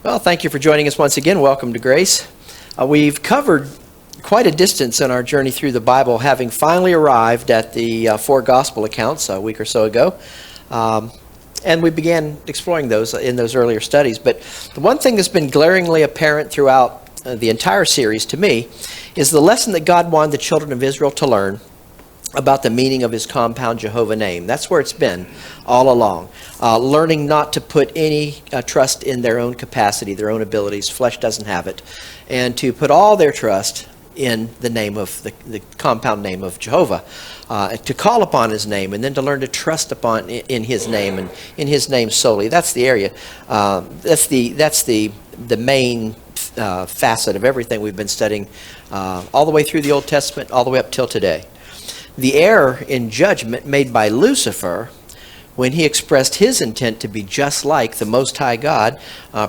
Well, thank you for joining us once again. Welcome to Grace. We've covered quite a distance in our journey through the Bible, having finally arrived at the four gospel accounts a week or so ago. And we began exploring those in those earlier studies. But the one thing that's been glaringly apparent throughout the entire series to me is the lesson that God wanted the children of Israel to learn about the meaning of his compound Jehovah name. That's where it's been all along. Learning not to put any trust in their own capacity, their own abilities. Flesh doesn't have it. And to put all their trust in the name of the compound name of Jehovah. To call upon his name and then to learn to trust upon in his name and in his name solely. That's the area. That's the main facet of everything we've been studying all the way through the Old Testament, all the way up till today. The error in judgment made by Lucifer when he expressed his intent to be just like the Most High God,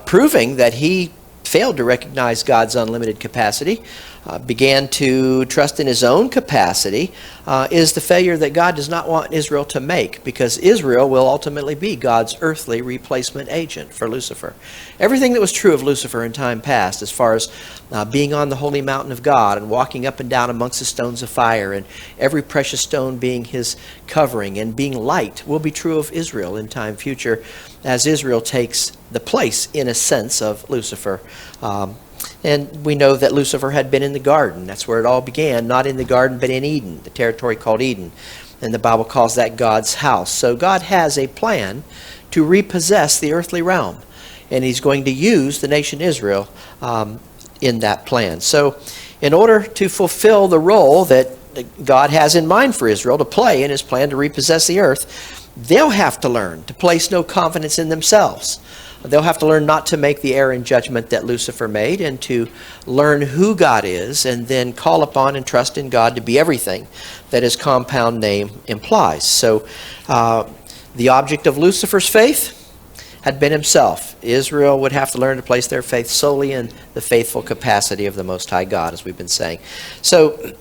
proving that he failed to recognize God's unlimited capacity, began to trust in his own capacity, is the failure that God does not want Israel to make, because Israel will ultimately be God's earthly replacement agent for Lucifer. Everything that was true of Lucifer in time past, as far as being on the holy mountain of God and walking up and down amongst the stones of fire and every precious stone being his covering and being light, will be true of Israel in time future, as Israel takes the place, in a sense, of Lucifer. And we know that Lucifer had been in the garden. That's where it all began. Not in the garden, but in Eden, the territory called Eden. And the Bible calls that God's house. So God has a plan to repossess the earthly realm. And he's going to use the nation Israel in that plan. So in order to fulfill the role that God has in mind for Israel to play in his plan to repossess the earth, they'll have to learn to place no confidence in themselves. They'll have to learn not to make the error in judgment that Lucifer made, and to learn who God is, and then call upon and trust in God to be everything that his compound name implies. So the object of Lucifer's faith had been himself. Israel would have to learn to place their faith solely in the faithful capacity of the Most High God, as we've been saying. So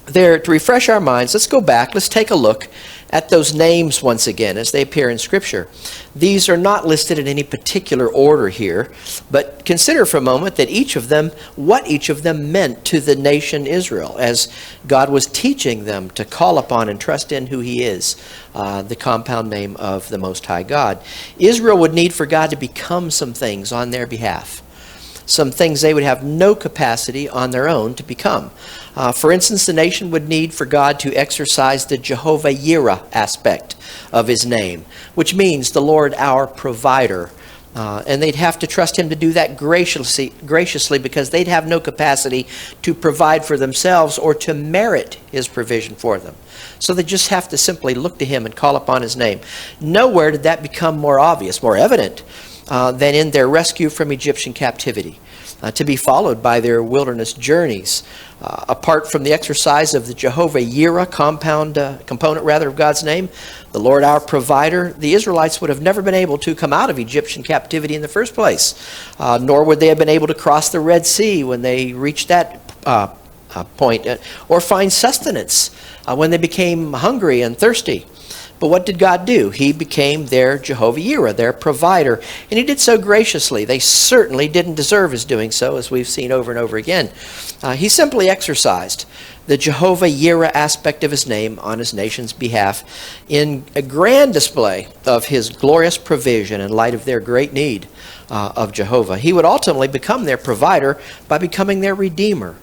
there, to refresh our minds, let's go back. Let's take a look at those names once again as they appear in Scripture. These are not listed in any particular order here, but consider for a moment that what each of them meant to the nation Israel as God was teaching them to call upon and trust in who he is, the compound name of the Most High God. Israel would need for God to become some things on their behalf. Some things they would have no capacity on their own to become. For instance, the nation would need for God to exercise the Jehovah Yireh aspect of his name, which means the Lord our provider. And they'd have to trust him to do that graciously because they'd have no capacity to provide for themselves or to merit his provision for them. So they just have to simply look to him and call upon his name. Nowhere did that become more obvious, more evident, than in their rescue from Egyptian captivity, to be followed by their wilderness journeys. Apart from the exercise of the Jehovah Yireh component of God's name, the Lord our provider, the Israelites would have never been able to come out of Egyptian captivity in the first place, nor would they have been able to cross the Red Sea when they reached that point, or find sustenance when they became hungry and thirsty. But what did God do? He became their Jehovah Yireh, their provider, and he did so graciously. They certainly didn't deserve his doing so, as we've seen over and over again. He simply exercised the Jehovah Yireh aspect of his name on his nation's behalf in a grand display of his glorious provision in light of their great need of Jehovah. He would ultimately become their provider by becoming their redeemer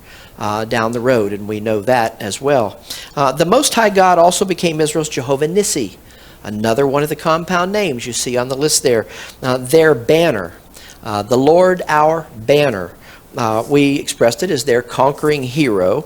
down the road, and we know that as well. The Most High God also became Israel's Jehovah Nissi, another one of the compound names you see on the list there. Their banner, the Lord our banner. We expressed it as their conquering hero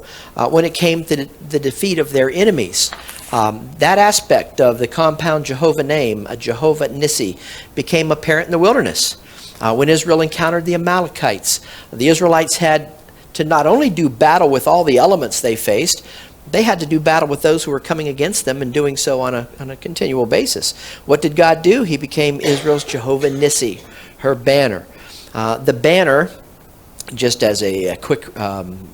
when it came to the defeat of their enemies. That aspect of the compound Jehovah name, Jehovah Nissi, became apparent in the wilderness. When Israel encountered the Amalekites, the Israelites had to not only do battle with all the elements they faced, they had to do battle with those who were coming against them, and doing so on a continual basis. What did God do? He became Israel's Jehovah Nissi, her banner. The banner, just as a quick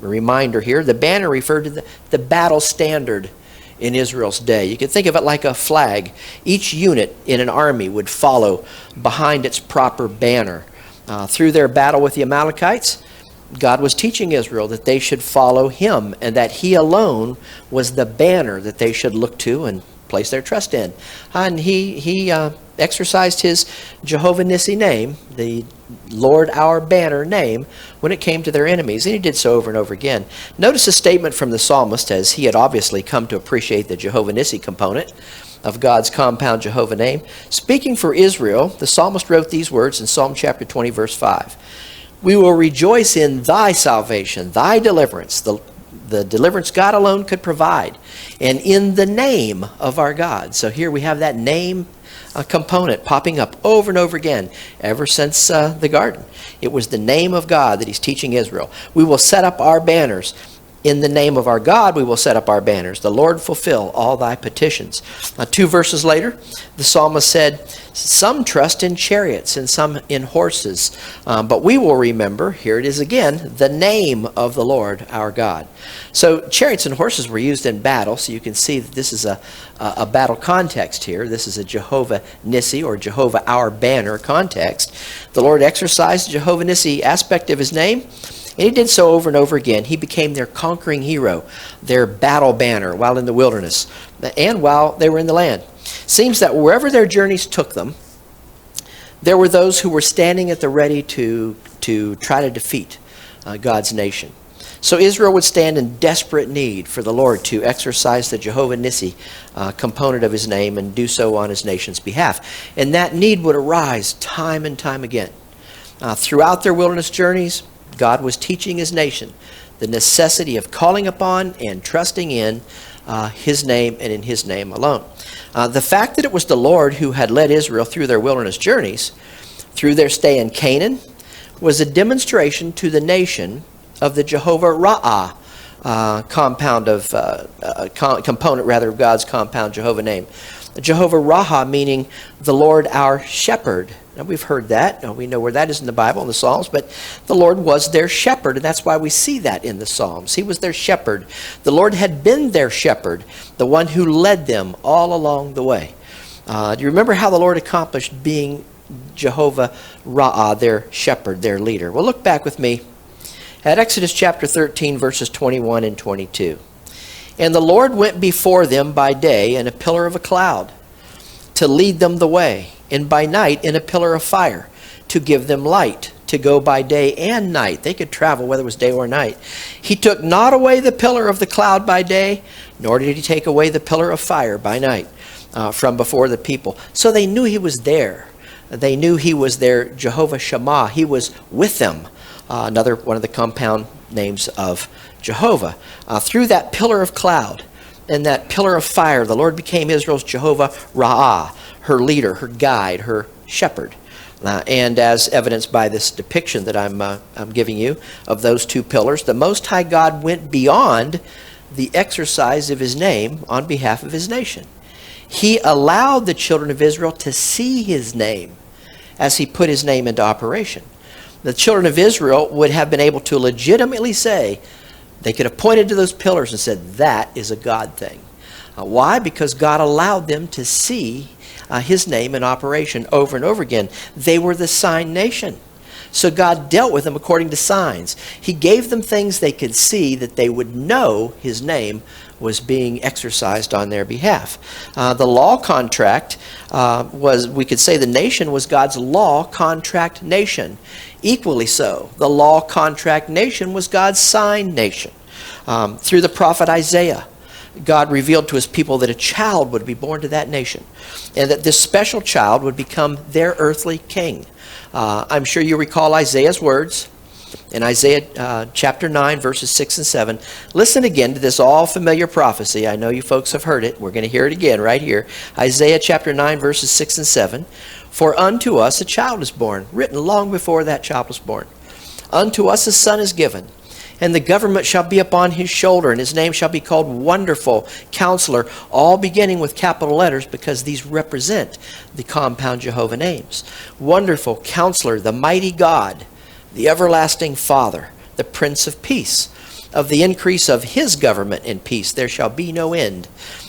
reminder here, the banner referred to the battle standard in Israel's day. You could think of it like a flag. Each unit in an army would follow behind its proper banner. Through their battle with the Amalekites, God was teaching Israel that they should follow him and that he alone was the banner that they should look to and place their trust in. And he exercised his Jehovah Nissi name, the Lord our banner name, when it came to their enemies. And he did so over and over again. Notice a statement from the psalmist, as he had obviously come to appreciate the Jehovah Nissi component of God's compound Jehovah name. Speaking for Israel, the psalmist wrote these words in Psalm chapter 20, verse 5. We will rejoice in thy salvation, thy deliverance, the deliverance God alone could provide, and in the name of our God. So here we have that name component popping up over and over again ever since the garden. It was the name of God that he's teaching Israel. We will set up our banners. In the name of our God, we will set up our banners. The Lord fulfill all thy petitions. 2 verses later, the psalmist said, some trust in chariots and some in horses. But we will remember, here it is again, the name of the Lord our God. So chariots and horses were used in battle. So you can see that this is a battle context here. This is a Jehovah Nissi or Jehovah our banner context. The Lord exercised the Jehovah Nissi aspect of his name. And he did so over and over again. He became their conquering hero, their battle banner while in the wilderness and while they were in the land. Seems that wherever their journeys took them, there were those who were standing at the ready to try to defeat God's nation. So Israel would stand in desperate need for the Lord to exercise the Jehovah Nissi component of his name and do so on his nation's behalf. And that need would arise time and time again. Throughout their wilderness journeys, God was teaching his nation the necessity of calling upon and trusting in his name and in his name alone. The fact that it was the Lord who had led Israel through their wilderness journeys, through their stay in Canaan, was a demonstration to the nation of the Jehovah Ra'ah component of God's compound Jehovah name. Jehovah Ra'ah meaning the Lord our shepherd. Now we've heard that. Now, we know where that is in the Bible, in the Psalms, but the Lord was their shepherd, and that's why we see that in the Psalms. He was their shepherd. The Lord had been their shepherd, the one who led them all along the way. Do you remember how the Lord accomplished being Jehovah Ra'ah, their shepherd, their leader? Well, look back with me at Exodus chapter 13, verses 21 and 22. And the Lord went before them by day in a pillar of a cloud to lead them the way, and by night in a pillar of fire to give them light, to go by day and night. They could travel whether it was day or night. He took not away the pillar of the cloud by day, nor did he take away the pillar of fire by night from before the people. So they knew he was there. They knew he was their Jehovah Shammah. He was with them. Another one of the compound names of Jehovah. Through that pillar of cloud and that pillar of fire, the Lord became Israel's Jehovah Ra'ah, her leader, her guide, her shepherd. And as evidenced by this depiction that I'm giving you of those two pillars, the Most High God went beyond the exercise of his name on behalf of his nation. He allowed the children of Israel to see his name as he put his name into operation. The children of Israel would have been able to legitimately say, they could have pointed to those pillars and said, that is a God thing. Why? Because God allowed them to see his name in operation over and over again. They were the sign nation. So God dealt with them according to signs. He gave them things they could see that they would know his name was being exercised on their behalf. The law contract was, we could say the nation was God's law contract nation. Equally so, the law contract nation was God's sign nation. Through the prophet Isaiah, God revealed to his people that a child would be born to that nation, and that this special child would become their earthly king. I'm sure you recall Isaiah's words in Isaiah chapter 9, verses 6 and 7. Listen again to this all familiar prophecy. I know you folks have heard it. We're going to hear it again right here. Isaiah chapter 9, verses 6 and 7. For unto us a child is born, written long before that child was born. Unto us a son is given, and the government shall be upon his shoulder, and his name shall be called Wonderful Counselor, all beginning with capital letters because these represent the compound Jehovah names. Wonderful Counselor, the mighty God, the everlasting Father, the Prince of Peace. Of the increase of his government and peace there shall be no end.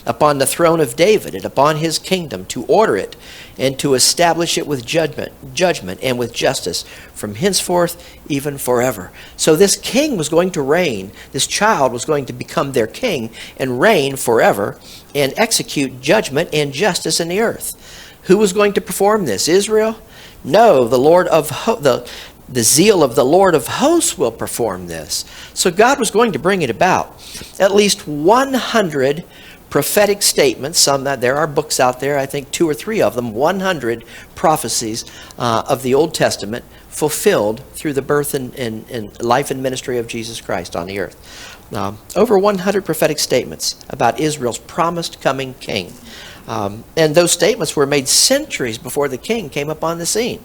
upon the throne of David and upon his kingdom, to order it and to establish it with judgment and with justice from henceforth even forever. So this king was going to reign. This child was going to become their king and reign forever and execute judgment and justice in the earth. Who was going to perform this? Israel? No, the zeal of the Lord of hosts will perform this. So God was going to bring it about. At least 100 prophetic statements, there are books out there, I think 2 or 3 of them, 100 prophecies of the Old Testament fulfilled through the birth and life and ministry of Jesus Christ on the earth. Over 100 prophetic statements about Israel's promised coming king. And those statements were made centuries before the king came upon the scene.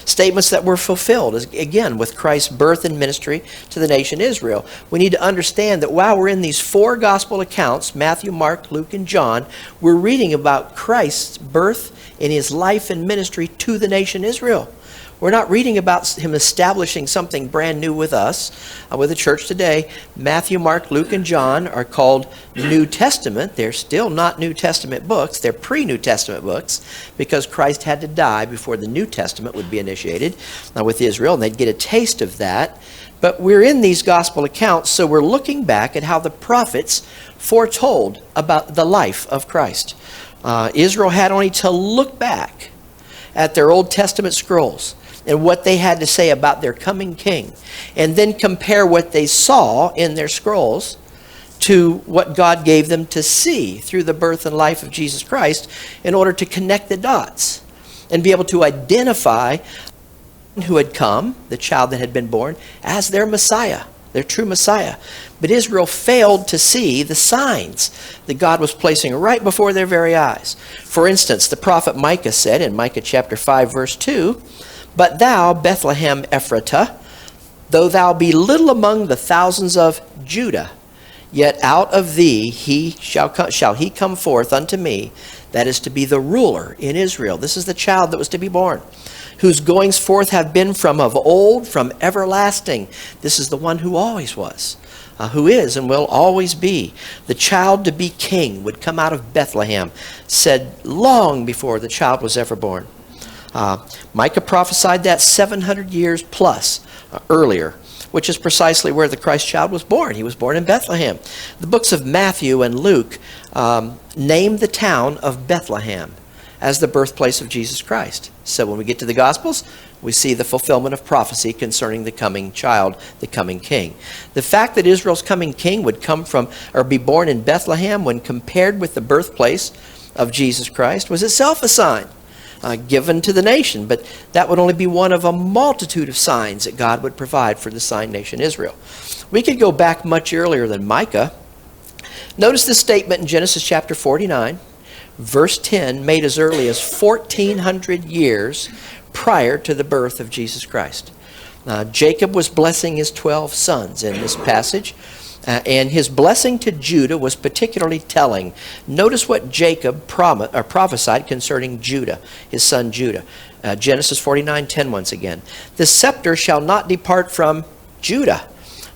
Statements that were fulfilled, again, with Christ's birth and ministry to the nation Israel. We need to understand that while we're in these 4 gospel accounts, Matthew, Mark, Luke, and John, we're reading about Christ's birth and his life and ministry to the nation Israel. We're not reading about him establishing something brand new with us, with the church today. Matthew, Mark, Luke, and John are called New Testament. They're still not New Testament books. They're pre-New Testament books because Christ had to die before the New Testament would be initiated with Israel, and they'd get a taste of that. But we're in these gospel accounts, so we're looking back at how the prophets foretold about the life of Christ. Israel had only to look back at their Old Testament scrolls and what they had to say about their coming king, and then compare what they saw in their scrolls to what God gave them to see through the birth and life of Jesus Christ in order to connect the dots and be able to identify who had come, the child that had been born, as their Messiah, their true Messiah. But Israel failed to see the signs that God was placing right before their very eyes. For instance, the prophet Micah said in Micah chapter 5, verse 2, "But thou, Bethlehem Ephratah, though thou be little among the thousands of Judah, yet out of thee shall he come forth unto me, that is to be the ruler in Israel." This is the child that was to be born, "whose goings forth have been from of old, from everlasting." This is the one who always was, who is and will always be. The child to be king would come out of Bethlehem, said long before the child was ever born. Micah prophesied that 700 years plus earlier, which is precisely where the Christ child was born. He was born in Bethlehem. The books of Matthew and Luke name the town of Bethlehem as the birthplace of Jesus Christ. So when we get to the Gospels, we see the fulfillment of prophecy concerning the coming child, the coming king. The fact that Israel's coming king would come from or be born in Bethlehem when compared with the birthplace of Jesus Christ was itself a sign given to the nation, but that would only be one of a multitude of signs that God would provide for the sign nation Israel. We could go back much earlier than Micah. Notice this statement in Genesis chapter 49, verse 10, made as early as 1400 years prior to the birth of Jesus Christ. Jacob was blessing his 12 sons in this passage, and his blessing to Judah was particularly telling. Notice what Jacob prophesied concerning Judah, his son Judah. Genesis 49:10 once again. "The scepter shall not depart from Judah,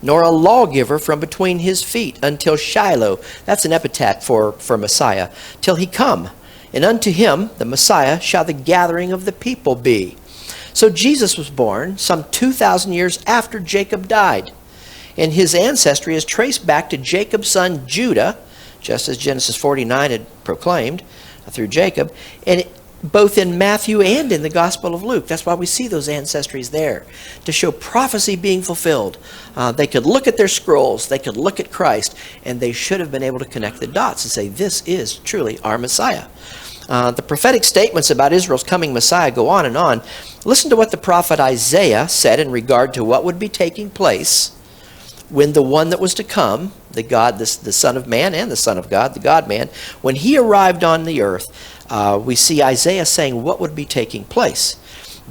nor a lawgiver from between his feet, until Shiloh," that's an epithet for Messiah, "till he come. And unto him, the Messiah, shall the gathering of the people be." So Jesus was born some 2,000 years after Jacob died. And his ancestry is traced back to Jacob's son Judah, just as Genesis 49 had proclaimed through Jacob, and both in Matthew and in the Gospel of Luke. That's why we see those ancestries there, to show prophecy being fulfilled. They could look at their scrolls, they could look at Christ, and they should have been able to connect the dots and say, this is truly our Messiah. The prophetic statements about Israel's coming Messiah go on and on. Listen to what the prophet Isaiah said in regard to what would be taking place when the one that was to come, the Son of Man and the Son of God, the God-man, when he arrived on the earth, we see Isaiah saying what would be taking place.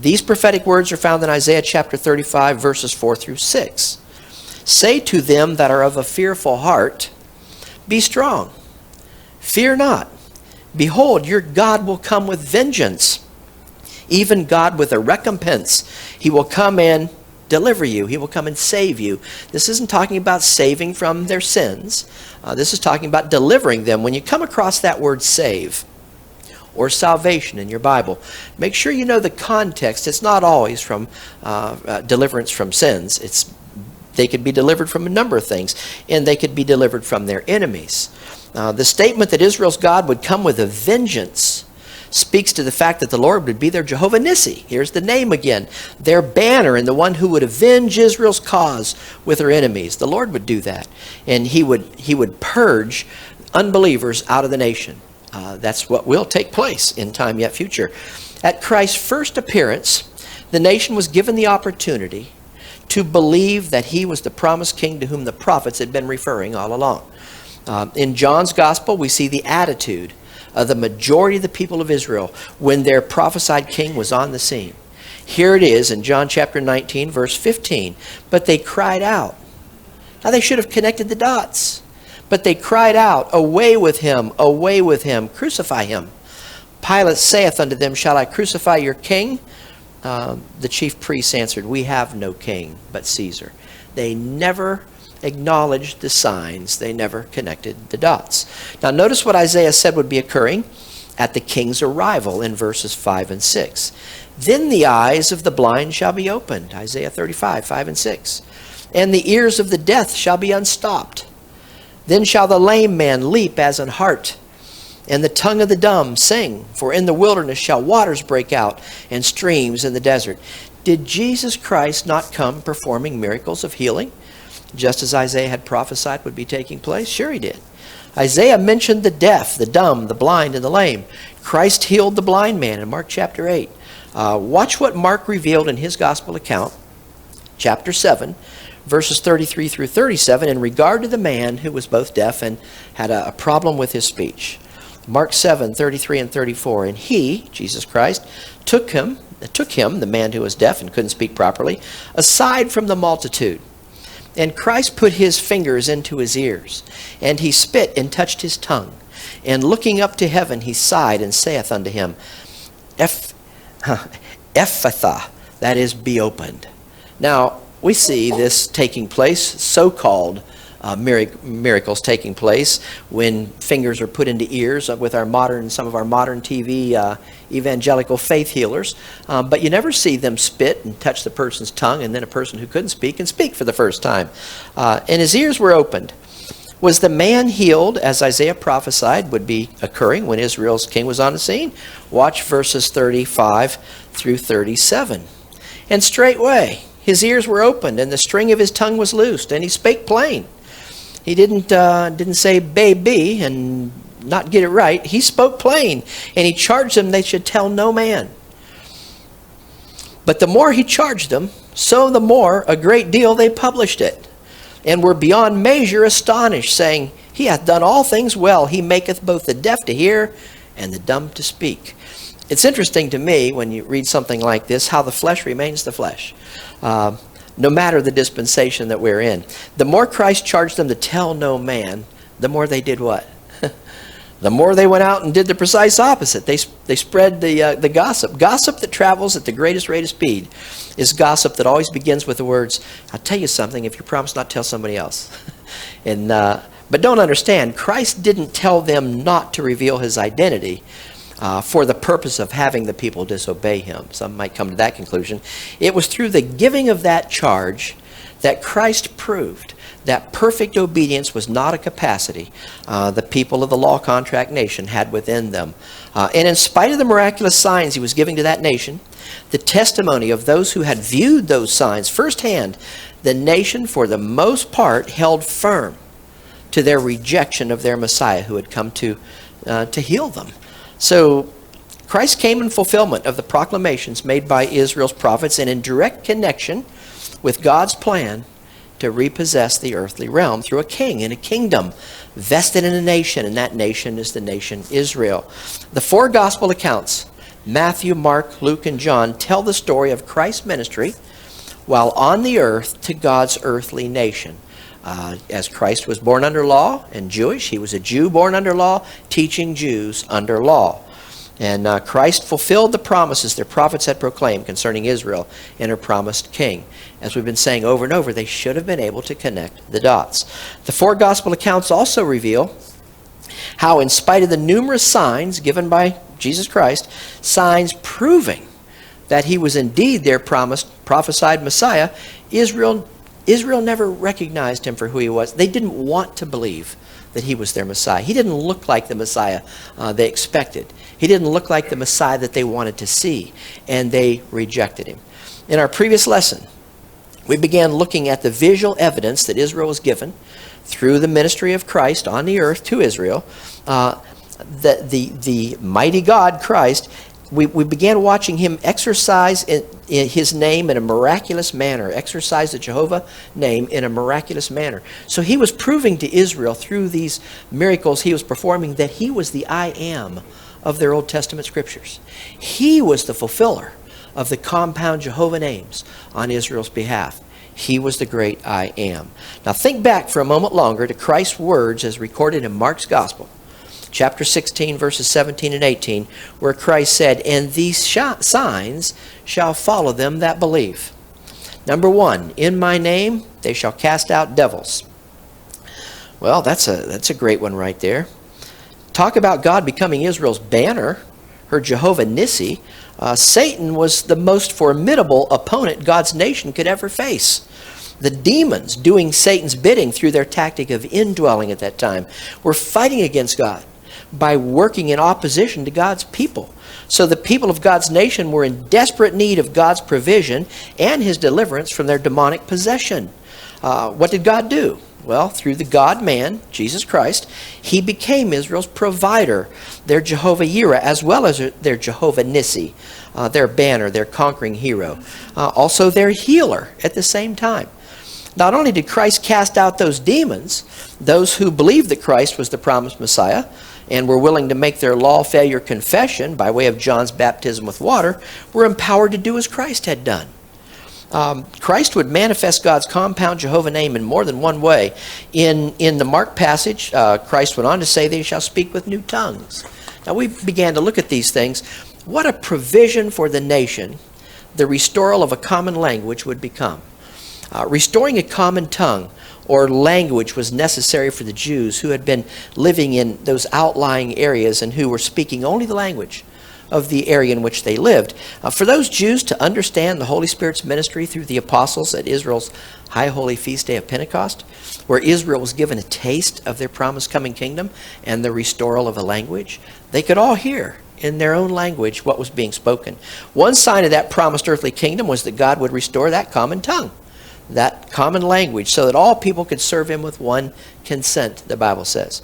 These prophetic words are found in Isaiah chapter 35, verses 4 through 6. "Say to them that are of a fearful heart, be strong, fear not. Behold, your God will come with vengeance, even God with a recompense. He will come and deliver you. He will come and save you. This isn't talking about saving from their sins. This is talking about delivering them. When you come across that word save or salvation in your Bible, make sure you know the context. It's not always from deliverance from sins. They could be delivered from a number of things, and they could be delivered from their enemies. The statement that Israel's God would come with a vengeance speaks to the fact that the Lord would be their Jehovah Nissi. Here's the name again. Their banner and the one who would avenge Israel's cause with her enemies. The Lord would do that. And he would purge unbelievers out of the nation. That's what will take place in time yet future. At Christ's first appearance, the nation was given the opportunity to believe that he was the promised king to whom the prophets had been referring all along. In John's gospel, we see the attitude of the majority of the people of Israel when their prophesied king was on the scene. Here it is in John chapter 19, verse 15. But they cried out. Now they should have connected the dots. But they cried out, away with him, crucify him. Pilate saith unto them, shall I crucify your king? The chief priests answered, we have no king but Caesar. They never acknowledged the signs. They never connected the dots. Now notice what Isaiah said would be occurring at the king's arrival in verses 5 and 6. Then the eyes of the blind shall be opened, Isaiah 35, 5 and 6. And the ears of the deaf shall be unstopped. Then shall the lame man leap as an hart, and the tongue of the dumb sing. For in the wilderness shall waters break out, and streams in the desert. Did Jesus Christ not come performing miracles of healing, just as Isaiah had prophesied would be taking place? Sure he did. Isaiah mentioned the deaf, the dumb, the blind, and the lame. Christ healed the blind man in Mark chapter 8. Watch what Mark revealed in his gospel account, chapter 7, verses 33 through 37, in regard to the man who was both deaf and had a problem with his speech. Mark 7, 33 and 34. And he, Jesus Christ, took him, the man who was deaf and couldn't speak properly, aside from the multitude. And Christ put his fingers into his ears, and he spit and touched his tongue. And looking up to heaven, he sighed and saith unto him, Ephphatha, that is, be opened. Now, we see this taking place, so-called miracles taking place when fingers are put into ears with some of our modern TV evangelical faith healers. But you never see them spit and touch the person's tongue, and then a person who couldn't speak can speak for the first time. And his ears were opened. Was the man healed, as Isaiah prophesied would be occurring when Israel's king was on the scene? Watch verses 35 through 37. And straightway his ears were opened, and the string of his tongue was loosed, and he spake plain. He didn't say baby and not get it right. He spoke plain, and he charged them they should tell no man. But the more he charged them, so the more a great deal they published it, and were beyond measure astonished, saying, he hath done all things well. He maketh both the deaf to hear and the dumb to speak. It's interesting to me when you read something like this, how the flesh remains the flesh. No matter the dispensation that we're in. The more Christ charged them to tell no man, the more they did what? The more they went out and did the precise opposite. They spread the gossip. Gossip that travels at the greatest rate of speed is gossip that always begins with the words, I'll tell you something if you promise not to tell somebody else. But don't understand, Christ didn't tell them not to reveal his identity for the purpose of having the people disobey him. Some might come to that conclusion. It was through the giving of that charge that Christ proved that perfect obedience was not a capacity the people of the law contract nation had within them. And in spite of the miraculous signs he was giving to that nation, the testimony of those who had viewed those signs firsthand, the nation for the most part held firm to their rejection of their Messiah who had come to heal them. So Christ came in fulfillment of the proclamations made by Israel's prophets and in direct connection with God's plan to repossess the earthly realm through a king and a kingdom vested in a nation, and that nation is the nation Israel. The four gospel accounts, Matthew, Mark, Luke, and John, tell the story of Christ's ministry while on the earth to God's earthly nation. As Christ was born under law and Jewish, he was a Jew born under law, teaching Jews under law. And Christ fulfilled the promises their prophets had proclaimed concerning Israel and her promised king. As we've been saying over and over, they should have been able to connect the dots. The four gospel accounts also reveal how, in spite of the numerous signs given by Jesus Christ, signs proving that he was indeed their prophesied Messiah, Israel never recognized him for who he was. They didn't want to believe that he was their Messiah. He didn't look like the Messiah they expected. He didn't look like the Messiah that they wanted to see, and they rejected him. In our previous lesson, we began looking at the visual evidence that Israel was given through the ministry of Christ on the earth to Israel. The mighty God, Christ, we began watching him exercise in his name in a miraculous manner, exercise the Jehovah name in a miraculous manner. So he was proving to Israel through these miracles he was performing that he was the I am of their Old Testament scriptures. He was the fulfiller of the compound Jehovah names on Israel's behalf. He was the great I am. Now think back for a moment longer to Christ's words as recorded in Mark's Gospel, chapter 16, verses 17 and 18, where Christ said, "And these signs shall follow them that believe. Number one, in my name they shall cast out devils." Well, that's a great one right there. Talk about God becoming Israel's banner, her Jehovah Nissi. Satan was the most formidable opponent God's nation could ever face. The demons doing Satan's bidding through their tactic of indwelling at that time were fighting against God by working in opposition to God's people. So the people of God's nation were in desperate need of God's provision and his deliverance from their demonic possession. What did God do? Well, through the God-man, Jesus Christ, he became Israel's provider, their Jehovah Jireh, as well as their Jehovah Nissi, their banner, their conquering hero. Also their healer at the same time. Not only did Christ cast out those demons, those who believed that Christ was the promised Messiah and were willing to make their law failure confession by way of John's baptism with water, were empowered to do as Christ had done. Christ would manifest God's compound Jehovah name in more than one way. In the Mark passage, Christ went on to say, "They shall speak with new tongues." Now we began to look at these things. What a provision for the nation the restoral of a common language would become. Restoring a common tongue or language was necessary for the Jews who had been living in those outlying areas and who were speaking only the language of the area in which they lived. For those Jews to understand the Holy Spirit's ministry through the apostles at Israel's High Holy Feast Day of Pentecost, where Israel was given a taste of their promised coming kingdom and the restoral of a language, they could all hear in their own language what was being spoken. One sign of that promised earthly kingdom was that God would restore that common tongue, that common language, so that all people could serve him with one consent, the Bible says.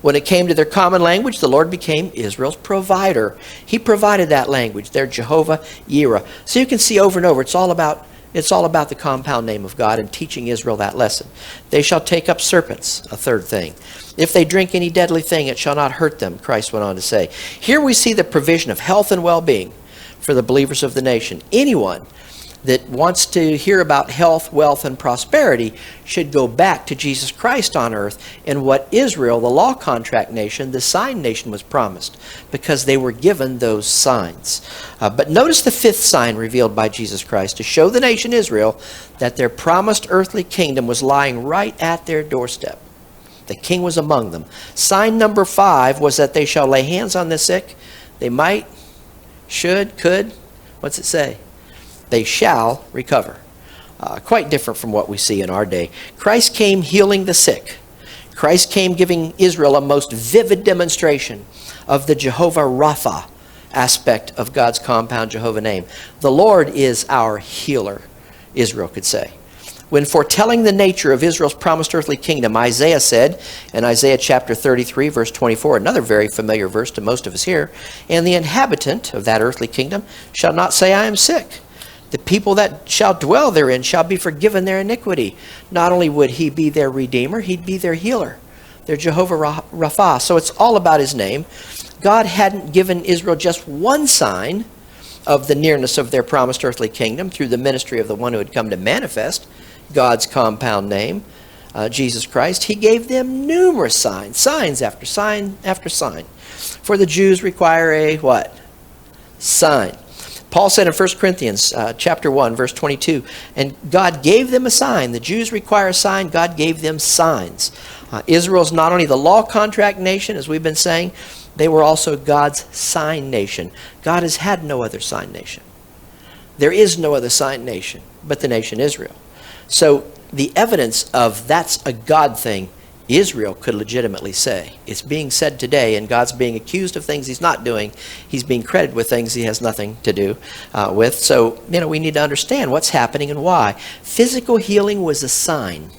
When it came to their common language, the Lord became Israel's provider. He provided that language, their Jehovah Jireh. So you can see over and over, it's all about the compound name of God and teaching Israel that lesson. They shall take up serpents, a third thing. If they drink any deadly thing, it shall not hurt them, Christ went on to say. Here we see the provision of health and well-being for the believers of the nation. Anyone that wants to hear about health, wealth, and prosperity should go back to Jesus Christ on earth and what Israel, the law contract nation, the sign nation, was promised, because they were given those signs. But notice the fifth sign revealed by Jesus Christ to show the nation Israel that their promised earthly kingdom was lying right at their doorstep. The king was among them. Sign number 5 was that they shall lay hands on the sick. They might, should, could. What's it say? They shall recover. Quite different from what we see in our day. Christ came healing the sick. Christ came giving Israel a most vivid demonstration of the Jehovah Rapha aspect of God's compound Jehovah name. The Lord is our healer, Israel could say. When foretelling the nature of Israel's promised earthly kingdom, Isaiah said in Isaiah chapter 33, verse 24, another very familiar verse to most of us here, "And the inhabitant of that earthly kingdom shall not say, I am sick. The people that shall dwell therein shall be forgiven their iniquity." Not only would he be their redeemer, he'd be their healer, their Jehovah Rapha. So it's all about his name. God hadn't given Israel just one sign of the nearness of their promised earthly kingdom through the ministry of the one who had come to manifest God's compound name, Jesus Christ. He gave them numerous signs, signs after sign after sign. For the Jews require a what? sign. Paul said in 1 Corinthians chapter 1, verse 22, and God gave them a sign. The Jews require a sign. God gave them signs. Israel's not only the law contract nation, as we've been saying, they were also God's sign nation. God has had no other sign nation. There is no other sign nation but the nation Israel. So the evidence of that's a God thing, Israel could legitimately say. It's being said today, and God's being accused of things he's not doing. He's being credited with things he has nothing to do with. So, we need to understand what's happening and why. Physical healing was a sign,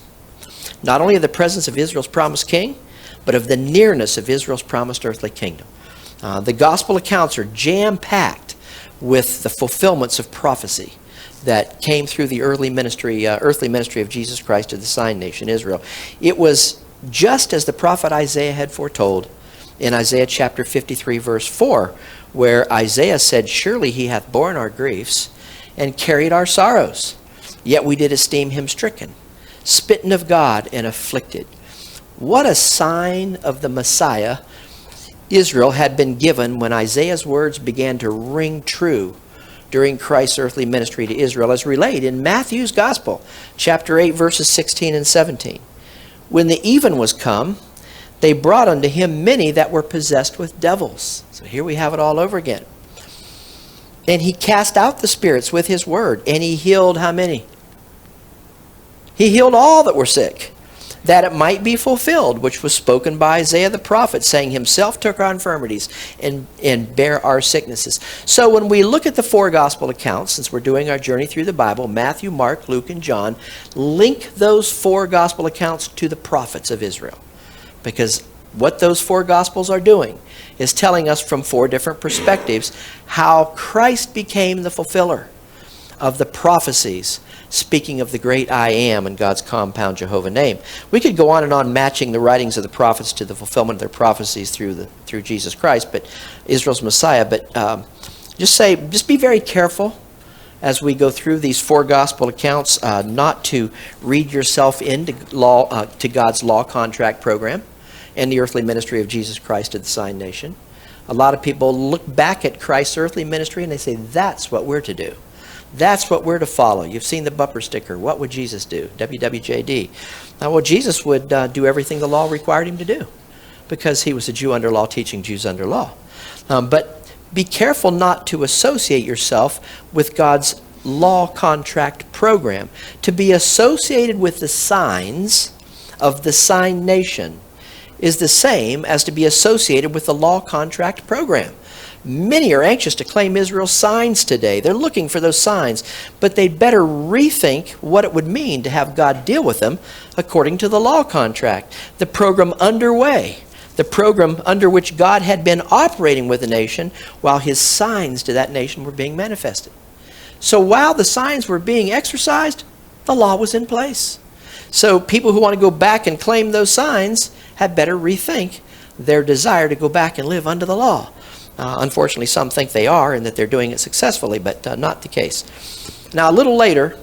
not only of the presence of Israel's promised king, but of the nearness of Israel's promised earthly kingdom. The gospel accounts are jam-packed with the fulfillments of prophecy that came through the earthly ministry of Jesus Christ to the sign nation, Israel. It was just as the prophet Isaiah had foretold in Isaiah chapter 53, verse 4, where Isaiah said, surely he hath borne our griefs and carried our sorrows. Yet we did esteem him stricken, smitten of God, and afflicted. What a sign of the Messiah Israel had been given when Isaiah's words began to ring true during Christ's earthly ministry to Israel, as relayed in Matthew's Gospel, chapter 8, verses 16 and 17. When the even was come, they brought unto him many that were possessed with devils. So here we have it all over again. And he cast out the spirits with his word, and he healed how many? He healed all that were sick, that it might be fulfilled, which was spoken by Isaiah the prophet, saying, himself took our infirmities and bare our sicknesses. So when we look at the four gospel accounts, since we're doing our journey through the Bible, Matthew, Mark, Luke, and John, link those four gospel accounts to the prophets of Israel. Because what those four gospels are doing is telling us from four different perspectives how Christ became the fulfiller of the prophecies, speaking of the great I am and God's compound Jehovah name. We could go on and on matching the writings of the prophets to the fulfillment of their prophecies through Jesus Christ, but Israel's Messiah. But just be very careful as we go through these four gospel accounts, not to read yourself into to God's law contract program and the earthly ministry of Jesus Christ to the sign nation. A lot of people look back at Christ's earthly ministry and they say, that's what we're to do. That's what we're to follow. You've seen the bumper sticker. What would Jesus do? WWJD. Well, Jesus would do everything the law required him to do because he was a Jew under law teaching Jews under law. But be careful not to associate yourself with God's law contract program. To be associated with the signs of the sign nation is the same as to be associated with the law contract program. Many are anxious to claim Israel's signs today. They're looking for those signs, but they'd better rethink what it would mean to have God deal with them according to the law contract. The program underway, the program under which God had been operating with the nation while his signs to that nation were being manifested. So while the signs were being exercised, the law was in place. So people who want to go back and claim those signs had better rethink their desire to go back and live under the law. Unfortunately, some think they are and that they're doing it successfully, but not the case. Now, a little later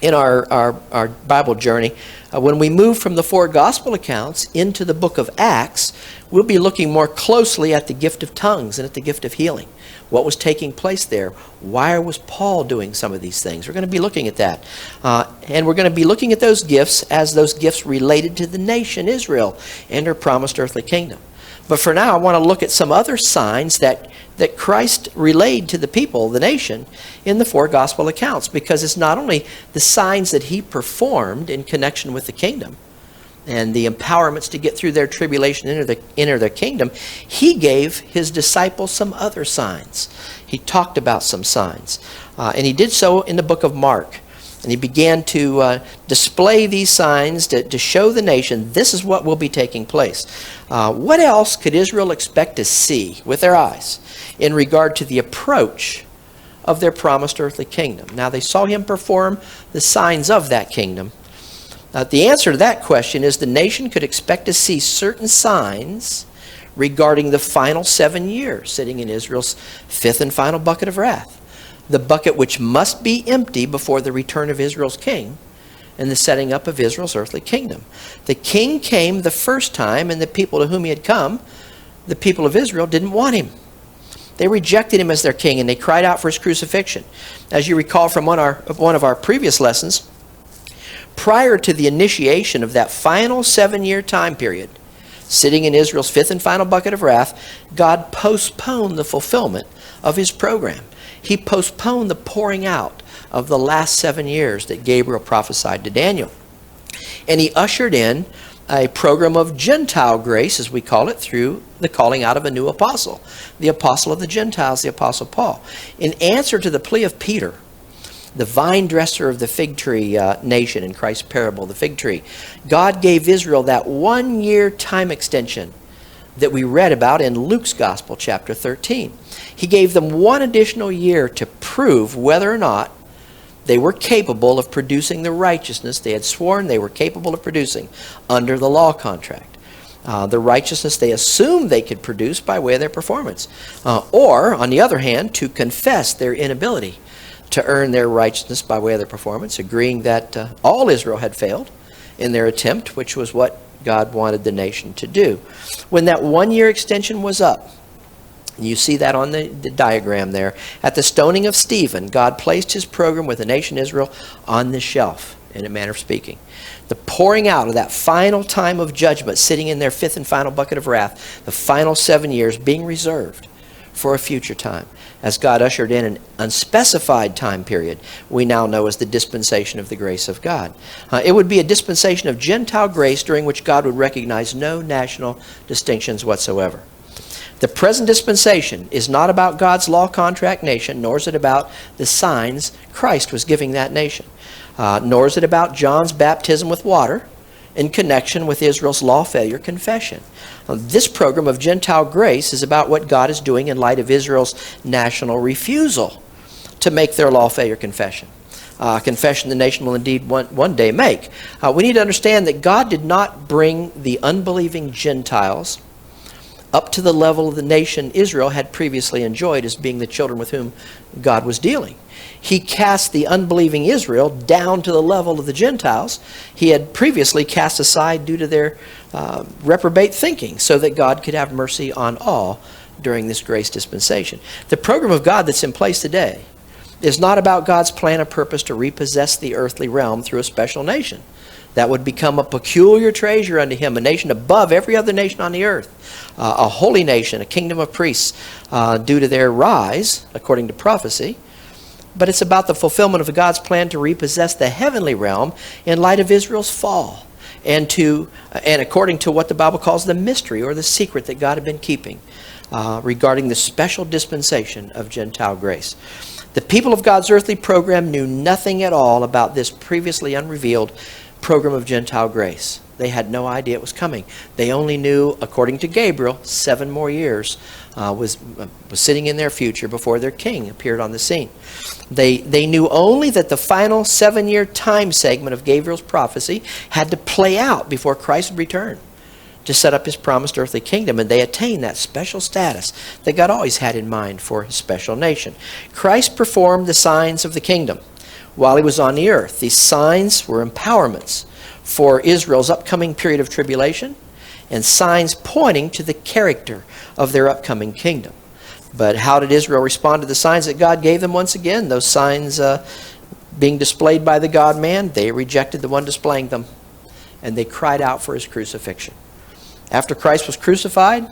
in our Bible journey, when we move from the four gospel accounts into the book of Acts, we'll be looking more closely at the gift of tongues and at the gift of healing. What was taking place there? Why was Paul doing some of these things? We're going to be looking at that. And we're going to be looking at those gifts as those gifts related to the nation Israel and her promised earthly kingdom. But for now, I want to look at some other signs that Christ relayed to the people, the nation, in the four gospel accounts, because it's not only the signs that he performed in connection with the kingdom and the empowerments to get through their tribulation and enter their kingdom, he gave his disciples some other signs. He talked about some signs. And he did so in the book of Mark. And he began to display these signs to show the nation this is what will be taking place. What else could Israel expect to see with their eyes in regard to the approach of their promised earthly kingdom? Now, they saw him perform the signs of that kingdom. The answer to that question is the nation could expect to see certain signs regarding the final 7 years sitting in Israel's fifth and final bucket of wrath. The bucket which must be empty before the return of Israel's king and the setting up of Israel's earthly kingdom. The king came the first time, and the people to whom he had come, the people of Israel, didn't want him. They rejected him as their king, and they cried out for his crucifixion. As you recall from one of our previous lessons, prior to the initiation of that final 7-year time period, sitting in Israel's fifth and final bucket of wrath, God postponed the fulfillment of his program. He postponed the pouring out of the last 7 years that Gabriel prophesied to Daniel. And he ushered in a program of Gentile grace, as we call it, through the calling out of a new apostle, the apostle of the Gentiles, the Apostle Paul. In answer to the plea of Peter, the vine dresser of the fig tree nation in Christ's parable, the fig tree, God gave Israel that 1-year time extension that we read about in Luke's Gospel, chapter 13. He gave them 1 additional year to prove whether or not they were capable of producing the righteousness they had sworn they were capable of producing under the law contract. The righteousness they assumed they could produce by way of their performance. Or, on the other hand, to confess their inability to earn their righteousness by way of their performance, agreeing that all Israel had failed in their attempt, which was what God wanted the nation to do. When that 1-year extension was up, you see that on the diagram there. At the stoning of Stephen, God placed his program with the nation Israel on the shelf, in a manner of speaking. The pouring out of that final time of judgment, sitting in their fifth and final bucket of wrath, the final 7 years being reserved for a future time, as God ushered in an unspecified time period we now know as the dispensation of the grace of God. It would be a dispensation of Gentile grace during which God would recognize no national distinctions whatsoever. The present dispensation is not about God's law contract nation, nor is it about the signs Christ was giving that nation, nor is it about John's baptism with water in connection with Israel's law failure confession. This program of Gentile grace is about what God is doing in light of Israel's national refusal to make their law failure confession. Confession the nation will indeed one day make. We need to understand that God did not bring the unbelieving Gentiles up to the level of the nation Israel had previously enjoyed as being the children with whom God was dealing. He cast the unbelieving Israel down to the level of the Gentiles he had previously cast aside due to their reprobate thinking, so that God could have mercy on all during this grace dispensation. The program of God that's in place today is not about God's plan or purpose to repossess the earthly realm through a special nation that would become a peculiar treasure unto him, a nation above every other nation on the earth, a holy nation, a kingdom of priests, due to their rise, according to prophecy. But it's about the fulfillment of God's plan to repossess the heavenly realm in light of Israel's fall, and according to what the Bible calls the mystery or the secret that God had been keeping regarding the special dispensation of Gentile grace. The people of God's earthly program knew nothing at all about this previously unrevealed program of Gentile grace. They had no idea it was coming. They only knew, according to Gabriel, 7 more years was sitting in their future before their king appeared on the scene. They knew only that the final 7-year time segment of Gabriel's prophecy had to play out before Christ would return to set up his promised earthly kingdom, and they attained that special status that God always had in mind for his special nation. Christ performed the signs of the kingdom while he was on the earth. These signs were empowerments for Israel's upcoming period of tribulation, and signs pointing to the character of their upcoming kingdom. But how did Israel respond to the signs that God gave them once again? Those signs being displayed by the God-man, they rejected the one displaying them, and they cried out for his crucifixion. After Christ was crucified,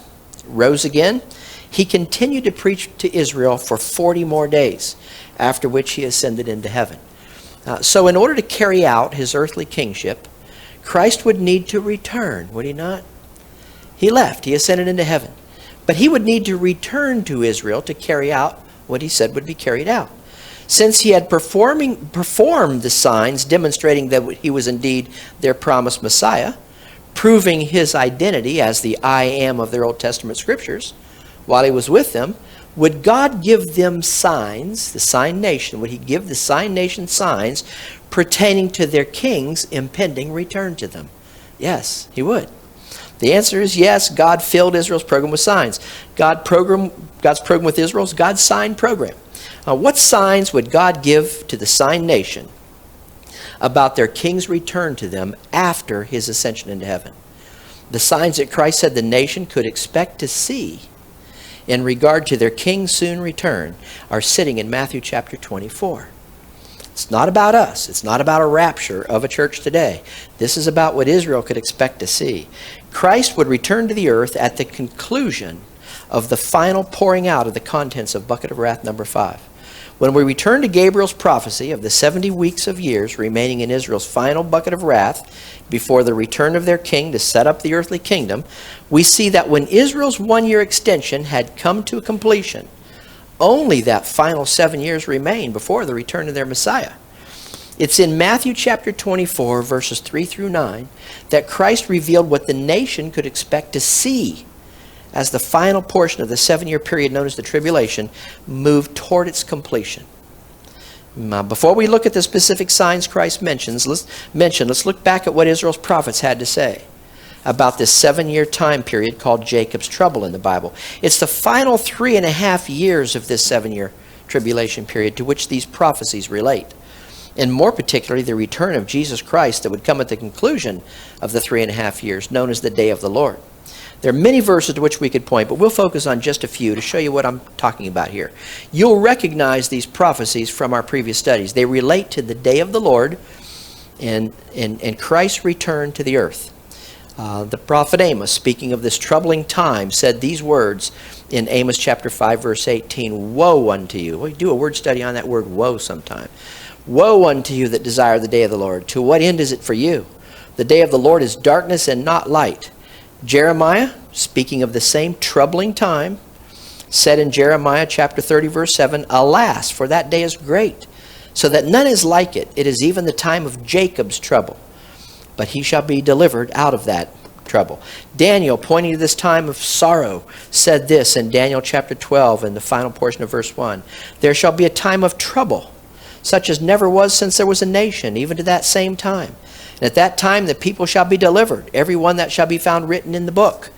rose again, he continued to preach to Israel for 40 more days, after which he ascended into heaven. So in order to carry out his earthly kingship, Christ would need to return, would he not? He left, he ascended into heaven. But he would need to return to Israel to carry out what he said would be carried out. Since he had performed the signs demonstrating that he was indeed their promised Messiah, proving his identity as the I am of their Old Testament scriptures, while he was with them, would God give them signs, the sign nation, would he give the sign nation signs pertaining to their king's impending return to them? Yes, he would. The answer is yes. God filled Israel's program with signs. God's program with Israel is God's sign program. What signs would God give to the sign nation about their king's return to them after his ascension into heaven? The signs that Christ said the nation could expect to see in regard to their king's soon return are sitting in Matthew chapter 24. It's not about us. It's not about a rapture of a church today. This is about what Israel could expect to see. Christ would return to the earth at the conclusion of the final pouring out of the contents of bucket of wrath number 5. When we return to Gabriel's prophecy of the 70 weeks of years remaining in Israel's final bucket of wrath before the return of their king to set up the earthly kingdom, we see that when Israel's one-year extension had come to completion, only that final 7 years remained before the return of their Messiah. It's in Matthew chapter 24, verses 3 through 9, that Christ revealed what the nation could expect to see as the final portion of the 7-year period known as the tribulation moved toward its completion. Now, before we look at the specific signs Christ mentions, let's look back at what Israel's prophets had to say about this 7-year time period called Jacob's trouble in the Bible. It's the final 3.5 years of this 7-year tribulation period to which these prophecies relate, and more particularly the return of Jesus Christ that would come at the conclusion of the 3.5 years, known as the day of the Lord. There are many verses to which we could point, but we'll focus on just a few to show you what I'm talking about here. You'll recognize these prophecies from our previous studies. They relate to the day of the Lord and Christ's return to the earth. The prophet Amos, speaking of this troubling time, said these words in Amos chapter 5, verse 18, "Woe unto you." We'll do a word study on that word woe sometime. "Woe unto you that desire the day of the Lord. To what end is it for you? The day of the Lord is darkness and not light." Jeremiah, speaking of the same troubling time, said in Jeremiah chapter 30, verse 7, "Alas, for that day is great, so that none is like it. It is even the time of Jacob's trouble. But he shall be delivered out of that trouble." Daniel, pointing to this time of sorrow, said this in Daniel chapter 12 in the final portion of verse 1. "There shall be a time of trouble, such as never was since there was a nation, even to that same time. And at that time the people shall be delivered, every one that shall be found written in the book."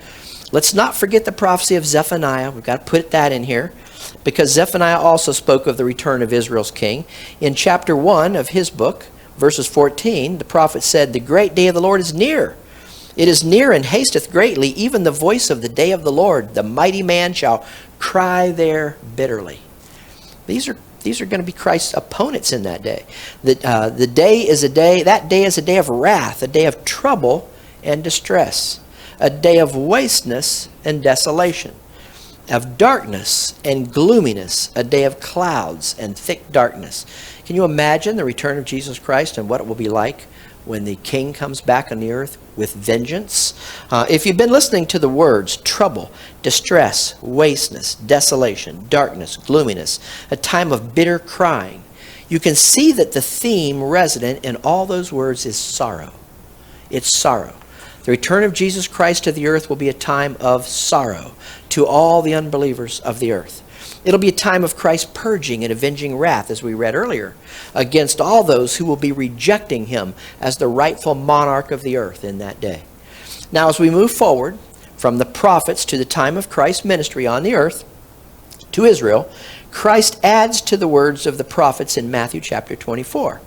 Let's not forget the prophecy of Zephaniah. We've got to put that in here, because Zephaniah also spoke of the return of Israel's king. In chapter 1 of his book, verses 14, the prophet said, "The great day of the Lord is near. It is near and hasteth greatly, even the voice of the day of the Lord. The mighty man shall cry there bitterly." These are going to be Christ's opponents in that day. That day is a day of wrath, a day of trouble and distress, a day of wasteness and desolation, of darkness and gloominess, a day of clouds and thick darkness. Can you imagine the return of Jesus Christ and what it will be like when the King comes back on the earth with vengeance? If you've been listening to the words trouble, distress, wasteness, desolation, darkness, gloominess, a time of bitter crying, you can see that the theme resident in all those words is sorrow. It's sorrow. The return of Jesus Christ to the earth will be a time of sorrow to all the unbelievers of the earth. It'll be a time of Christ purging and avenging wrath, as we read earlier, against all those who will be rejecting him as the rightful monarch of the earth in that day. Now, as we move forward from the prophets to the time of Christ's ministry on the earth to Israel, Christ adds to the words of the prophets in Matthew chapter 24,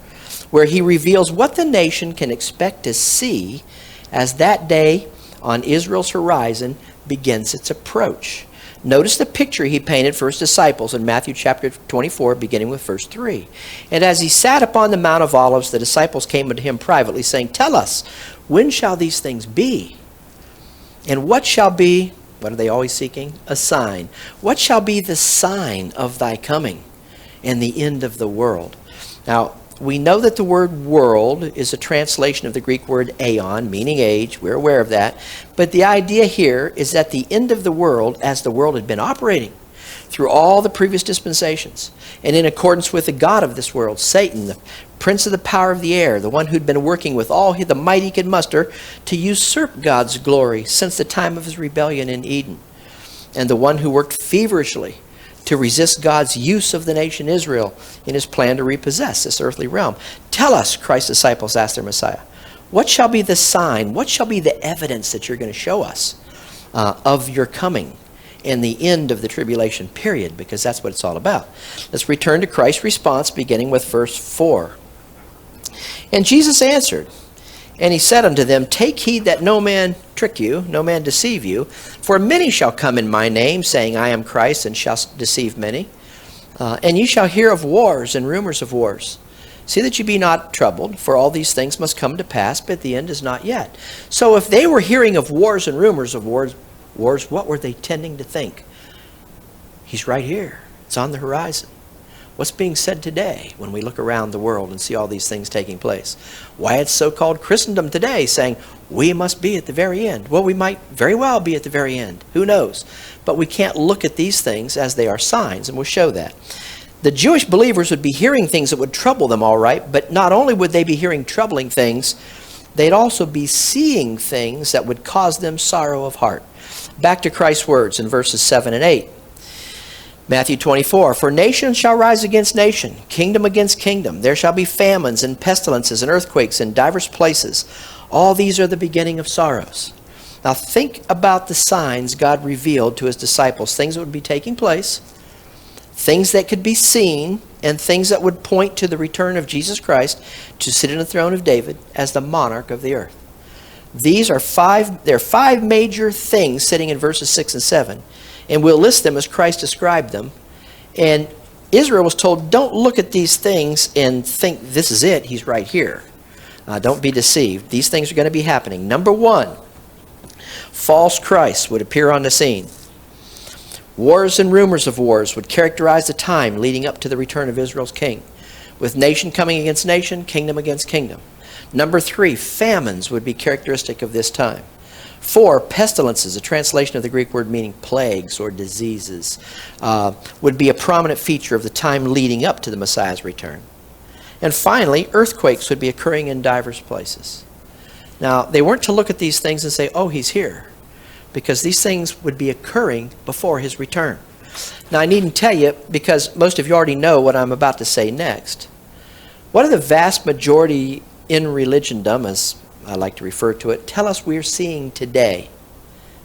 where he reveals what the nation can expect to see as that day on Israel's horizon begins its approach. Notice the picture he painted for his disciples in Matthew chapter 24, beginning with verse 3. "And as he sat upon the Mount of Olives, the disciples came unto him privately, saying, Tell us, when shall these things be? And what shall be," what are they always seeking? "A sign. What shall be the sign of thy coming and the end of the world?" Now, we know that the word world is a translation of the Greek word aeon, meaning age. We're aware of that. But the idea here is that the end of the world, as the world had been operating through all the previous dispensations, and in accordance with the god of this world, Satan, the prince of the power of the air, the one who'd been working with all the might he could muster to usurp God's glory since the time of his rebellion in Eden, and the one who worked feverishly to resist God's use of the nation Israel in his plan to repossess this earthly realm. "Tell us," Christ's disciples asked their Messiah, "what shall be the sign? What shall be the evidence that you're going to show us of your coming and the end of the tribulation period?" Because that's what it's all about. Let's return to Christ's response, beginning with verse 4. "And Jesus answered, and he said unto them, Take heed that no man trick you, no man deceive you. For many shall come in my name, saying, I am Christ, and shall deceive many. And ye shall hear of wars and rumors of wars. See that ye be not troubled, for all these things must come to pass, but the end is not yet. So if they were hearing of wars and rumors of wars, what were they tending to think? He's right here. It's on the horizon. What's being said today when we look around the world and see all these things taking place? Why it's so-called Christendom today saying, we must be at the very end. Well, we might very well be at the very end. Who knows? But we can't look at these things as they are signs, and we'll show that. The Jewish believers would be hearing things that would trouble them, all right, but not only would they be hearing troubling things, they'd also be seeing things that would cause them sorrow of heart. Back to Christ's words in verses 7 and 8. Matthew 24, for nation shall rise against nation, kingdom against kingdom. There shall be famines and pestilences and earthquakes in divers places. All these are the beginning of sorrows. Now think about the signs God revealed to his disciples, things that would be taking place, things that could be seen, and things that would point to the return of Jesus Christ to sit in the throne of David as the monarch of the earth. These are five major things sitting in verses 6 and 7. And we'll list them as Christ described them. And Israel was told, don't look at these things and think this is it. He's right here. Don't be deceived. These things are going to be happening. Number one, false Christ would appear on the scene. Wars and rumors of wars would characterize the time leading up to the return of Israel's king, with nation coming against nation, kingdom against kingdom. Number three, famines would be characteristic of this time. 4, pestilences, a translation of the Greek word meaning plagues or diseases, would be a prominent feature of the time leading up to the Messiah's return. And finally, earthquakes would be occurring in divers places. Now, they weren't to look at these things and say, oh, he's here, because these things would be occurring before his return. Now, I needn't tell you, because most of you already know what I'm about to say next. What do the vast majority in religiondom, as I like to refer to it, tell us we're seeing today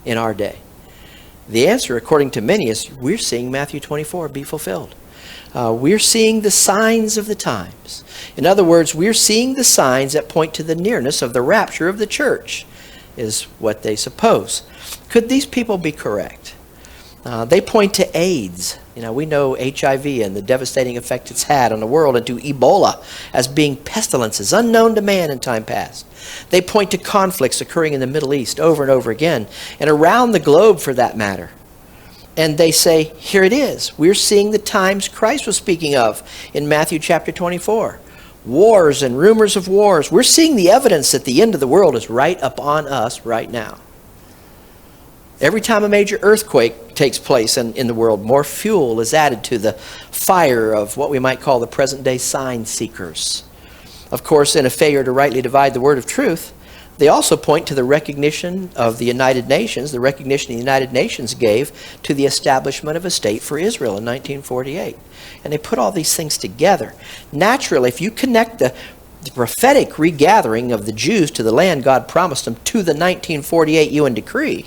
in our day? The answer, according to many, is we're seeing Matthew 24 be fulfilled. We're seeing the signs of the times. In other words, we're seeing the signs that point to the nearness of the rapture of the church, is what they suppose. Could these people be correct? They point to AIDS. We know HIV and the devastating effect it's had on the world, and to Ebola as being pestilences unknown to man in time past. They point to conflicts occurring in the Middle East over and over again, and around the globe for that matter. And they say, here it is. We're seeing the times Christ was speaking of in Matthew chapter 24. Wars and rumors of wars. We're seeing the evidence that the end of the world is right upon us right now. Every time a major earthquake takes place in the world, more fuel is added to the fire of what we might call the present-day sign seekers. Of course, in a failure to rightly divide the word of truth, they also point to the recognition of the United Nations, the recognition the United Nations gave to the establishment of a state for Israel in 1948. And they put all these things together. Naturally, if you connect the prophetic regathering of the Jews to the land God promised them to the 1948 UN decree,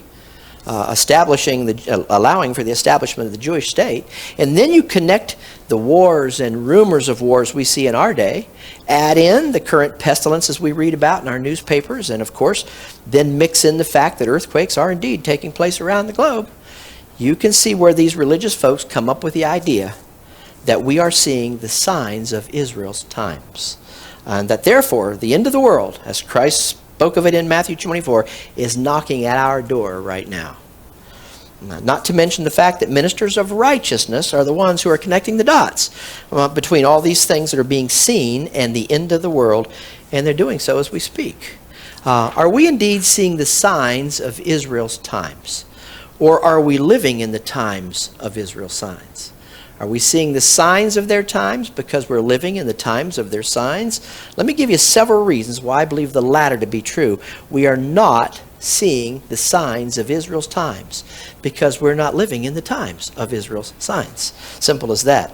allowing for the establishment of the Jewish state, and then you connect the wars and rumors of wars we see in our day, add in the current pestilences we read about in our newspapers, and of course then mix in the fact that earthquakes are indeed taking place around the globe, you can see where these religious folks come up with the idea that we are seeing the signs of Israel's times, and that therefore the end of the world, as Christ spoke of it in Matthew 24, is knocking at our door right now. Not to mention the fact that ministers of righteousness are the ones who are connecting the dots between all these things that are being seen and the end of the world, and they're doing so as we speak. Are we indeed seeing the signs of Israel's times? Or are we living in the times of Israel's signs? Are we seeing the signs of their times because we're living in the times of their signs? Let me give you several reasons why I believe the latter to be true. We are not seeing the signs of Israel's times because we're not living in the times of Israel's signs. Simple as that.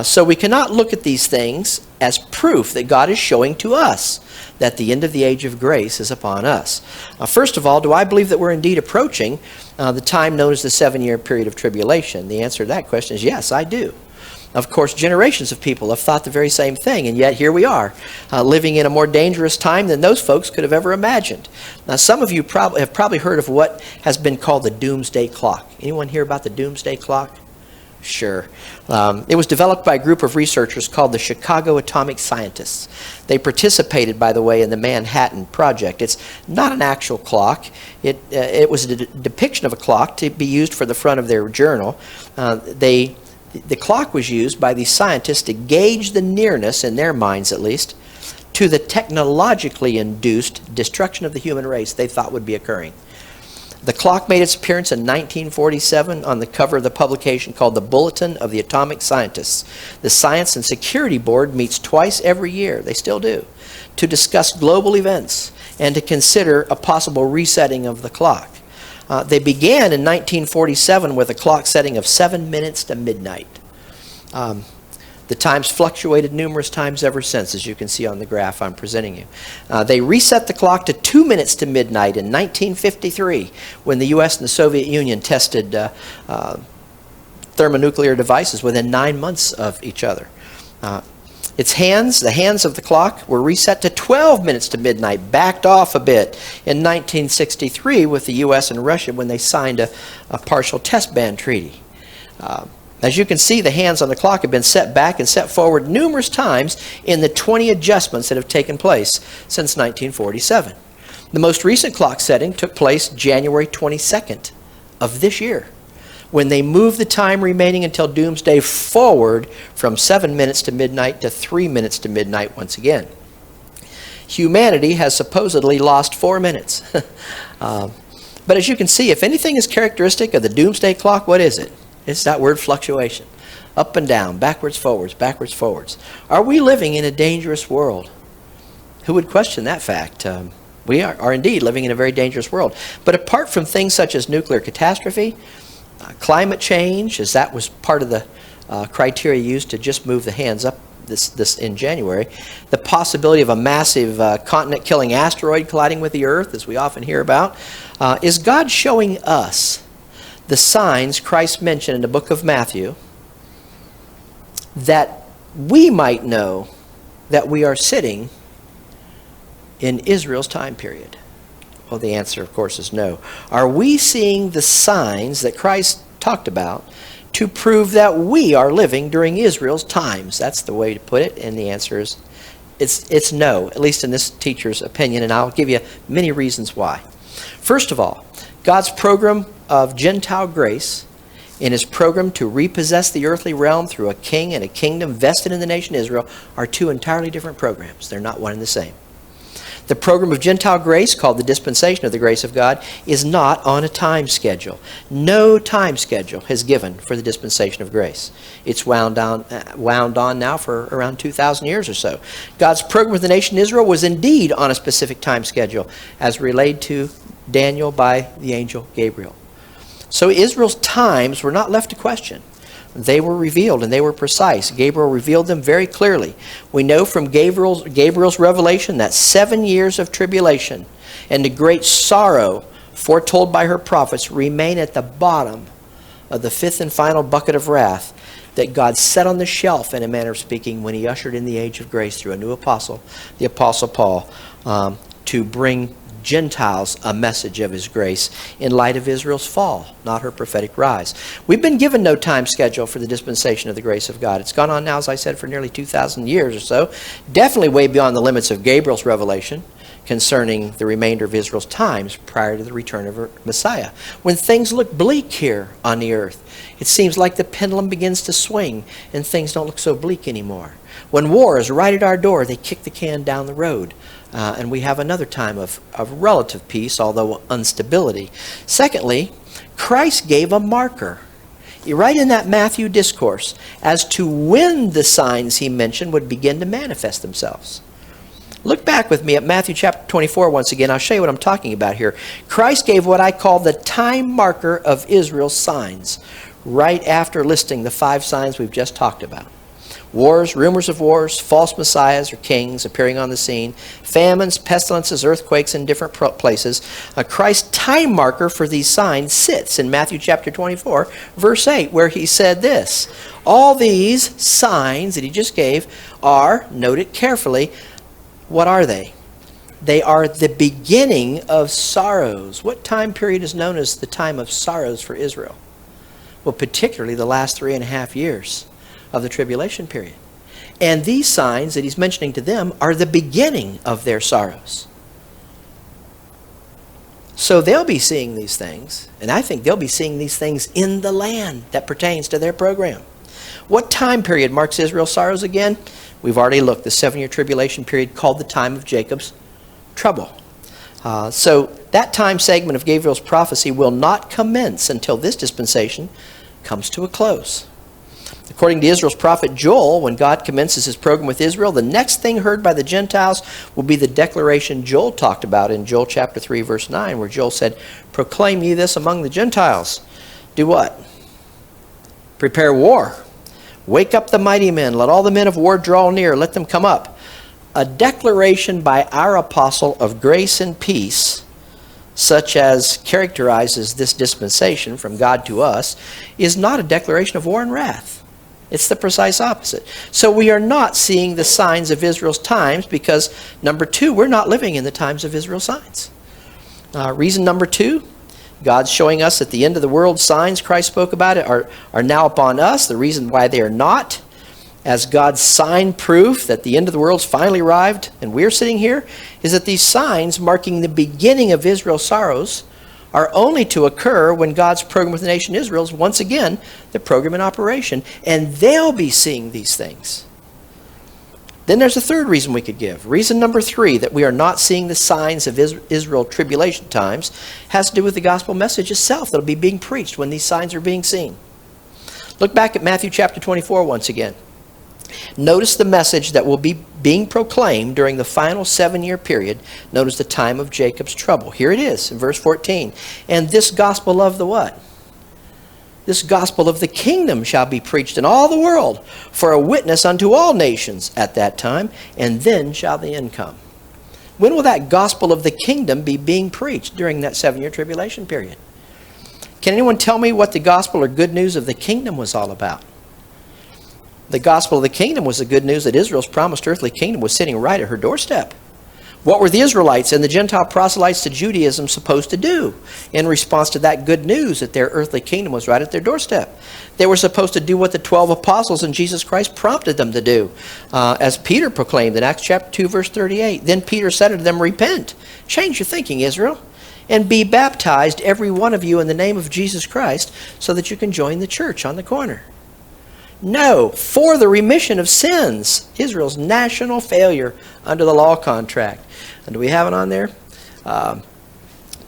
So we cannot look at these things as proof that God is showing to us that the end of the age of grace is upon us. First of all, do I believe that we're indeed approaching the time known as the 7-year period of tribulation? The answer to that question is yes, I do. Of course, generations of people have thought the very same thing, and yet here we are, living in a more dangerous time than those folks could have ever imagined. Now, some of you have probably heard of what has been called the doomsday clock. Anyone hear about the doomsday clock? Sure. It was developed by a group of researchers called the Chicago Atomic Scientists. They participated, by the way, in the Manhattan Project. It's not an actual clock. It was a depiction of a clock to be used for the front of their journal. The clock was used by these scientists to gauge the nearness, in their minds at least, to the technologically induced destruction of the human race they thought would be occurring. The clock made its appearance in 1947 on the cover of the publication called the Bulletin of the Atomic Scientists. The Science and Security Board meets twice every year, they still do, to discuss global events and to consider a possible resetting of the clock. They began in 1947 with a clock setting of 7 minutes to midnight. The times fluctuated numerous times ever since, as you can see on the graph I'm presenting you. They reset the clock to 2 minutes to midnight in 1953 when the U.S. and the Soviet Union tested thermonuclear devices within 9 months of each other. The hands of the clock were reset to 12 minutes to midnight, backed off a bit in 1963 with the U.S. and Russia when they signed a partial test ban treaty. As you can see, the hands on the clock have been set back and set forward numerous times in the 20 adjustments that have taken place since 1947. The most recent clock setting took place January 22nd of this year, when they moved the time remaining until doomsday forward from 7 minutes to midnight to 3 minutes to midnight once again. Humanity has supposedly lost 4 minutes. But as you can see, if anything is characteristic of the doomsday clock, what is it? It's that word fluctuation. Up and down, backwards, forwards, backwards, forwards. Are we living in a dangerous world? Who would question that fact? We are indeed living in a very dangerous world. But apart from things such as nuclear catastrophe, climate change, as that was part of the criteria used to just move the hands up this in January, the possibility of a massive continent-killing asteroid colliding with the Earth, as we often hear about, is God showing us the signs Christ mentioned in the book of Matthew that we might know that we are sitting in Israel's time period? Well, the answer, of course, is no. Are we seeing the signs that Christ talked about to prove that we are living during Israel's times? That's the way to put it, and the answer is it's no, at least in this teacher's opinion, and I'll give you many reasons why. First of all, God's program of Gentile grace in his program to repossess the earthly realm through a king and a kingdom vested in the nation Israel are two entirely different programs. They're not one and the same. The program of Gentile grace, called the dispensation of the grace of God, is not on a time schedule. No time schedule is given for the dispensation of grace. It's wound on now for around 2,000 years or so. God's program with the nation Israel was indeed on a specific time schedule, as relayed to Daniel by the angel Gabriel. So Israel's times were not left to question. They were revealed and they were precise. Gabriel revealed them very clearly. We know from Gabriel's revelation that 7 years of tribulation and the great sorrow foretold by her prophets remain at the bottom of the fifth and final bucket of wrath that God set on the shelf, in a manner of speaking, when he ushered in the age of grace through a new apostle, the Apostle Paul, to bring Gentiles a message of his grace in light of Israel's fall, not her prophetic rise. We've been given no time schedule for the dispensation of the grace of God. It's gone on now, as I said, for nearly 2,000 years or so, definitely way beyond the limits of Gabriel's revelation concerning the remainder of Israel's times prior to the return of her Messiah. When things look bleak here on the earth, it seems like the pendulum begins to swing and things don't look so bleak anymore. When war is right at our door, they kick the can down the road. And we have another time of relative peace, although instability. Secondly, Christ gave a marker, right in that Matthew discourse, as to when the signs he mentioned would begin to manifest themselves. Look back with me at Matthew chapter 24 once again. I'll show you what I'm talking about here. Christ gave what I call the time marker of Israel's signs, right after listing the 5 signs we've just talked about. Wars, rumors of wars, false messiahs or kings appearing on the scene, famines, pestilences, earthquakes in different places. Christ's time marker for these signs sits in Matthew chapter 24, verse 8, where he said this, All these signs that he just gave are, note it carefully, what are they? They are the beginning of sorrows. What time period is known as the time of sorrows for Israel? Well, particularly the last 3.5 years of the tribulation period. And these signs that he's mentioning to them are the beginning of their sorrows. So they'll be seeing these things, and I think they'll be seeing these things in the land that pertains to their program. What time period marks Israel's sorrows again? We've already looked, the 7-year tribulation period called the time of Jacob's trouble. So that time segment of Gabriel's prophecy will not commence until this dispensation comes to a close. According to Israel's prophet Joel, when God commences his program with Israel, the next thing heard by the Gentiles will be the declaration Joel talked about in Joel chapter 3, verse 9, where Joel said, "Proclaim ye this among the Gentiles." Do what? Prepare war. Wake up the mighty men. Let all the men of war draw near. Let them come up. A declaration by our apostle of grace and peace, such as characterizes this dispensation from God to us, is not a declaration of war and wrath. It's the precise opposite. So we are not seeing the signs of Israel's times because, number 2, we're not living in the times of Israel's signs. Reason number 2, God's showing us that the end of the world signs Christ spoke about it are now upon us. The reason why they are not, as God's sign proof that the end of the world's finally arrived and we're sitting here, is that these signs marking the beginning of Israel's sorrows are only to occur when God's program with the nation Israel is once again the program in operation, and they'll be seeing these things. Then there's a third reason we could give. Reason number 3, that we are not seeing the signs of Israel tribulation times, has to do with the gospel message itself that'll be being preached when these signs are being seen. Look back at Matthew chapter 24 once again. Notice the message that will be being proclaimed during the final 7-year period, known as the time of Jacob's trouble. Here it is in verse 14. And this gospel of the what? This gospel of the kingdom shall be preached in all the world for a witness unto all nations at that time, and then shall the end come. When will that gospel of the kingdom be being preached? During that 7-year tribulation period. Can anyone tell me what the gospel or good news of the kingdom was all about? The gospel of the kingdom was the good news that Israel's promised earthly kingdom was sitting right at her doorstep. What were the Israelites and the Gentile proselytes to Judaism supposed to do in response to that good news that their earthly kingdom was right at their doorstep? They were supposed to do what the 12 apostles and Jesus Christ prompted them to do, as Peter proclaimed in Acts chapter 2, verse 38. Then Peter said unto them, "Repent, change your thinking, Israel, and be baptized, every one of you, in the name of Jesus Christ, so that you can join the church on the corner." No, for the remission of sins, Israel's national failure under the law contract. And do we have it on there?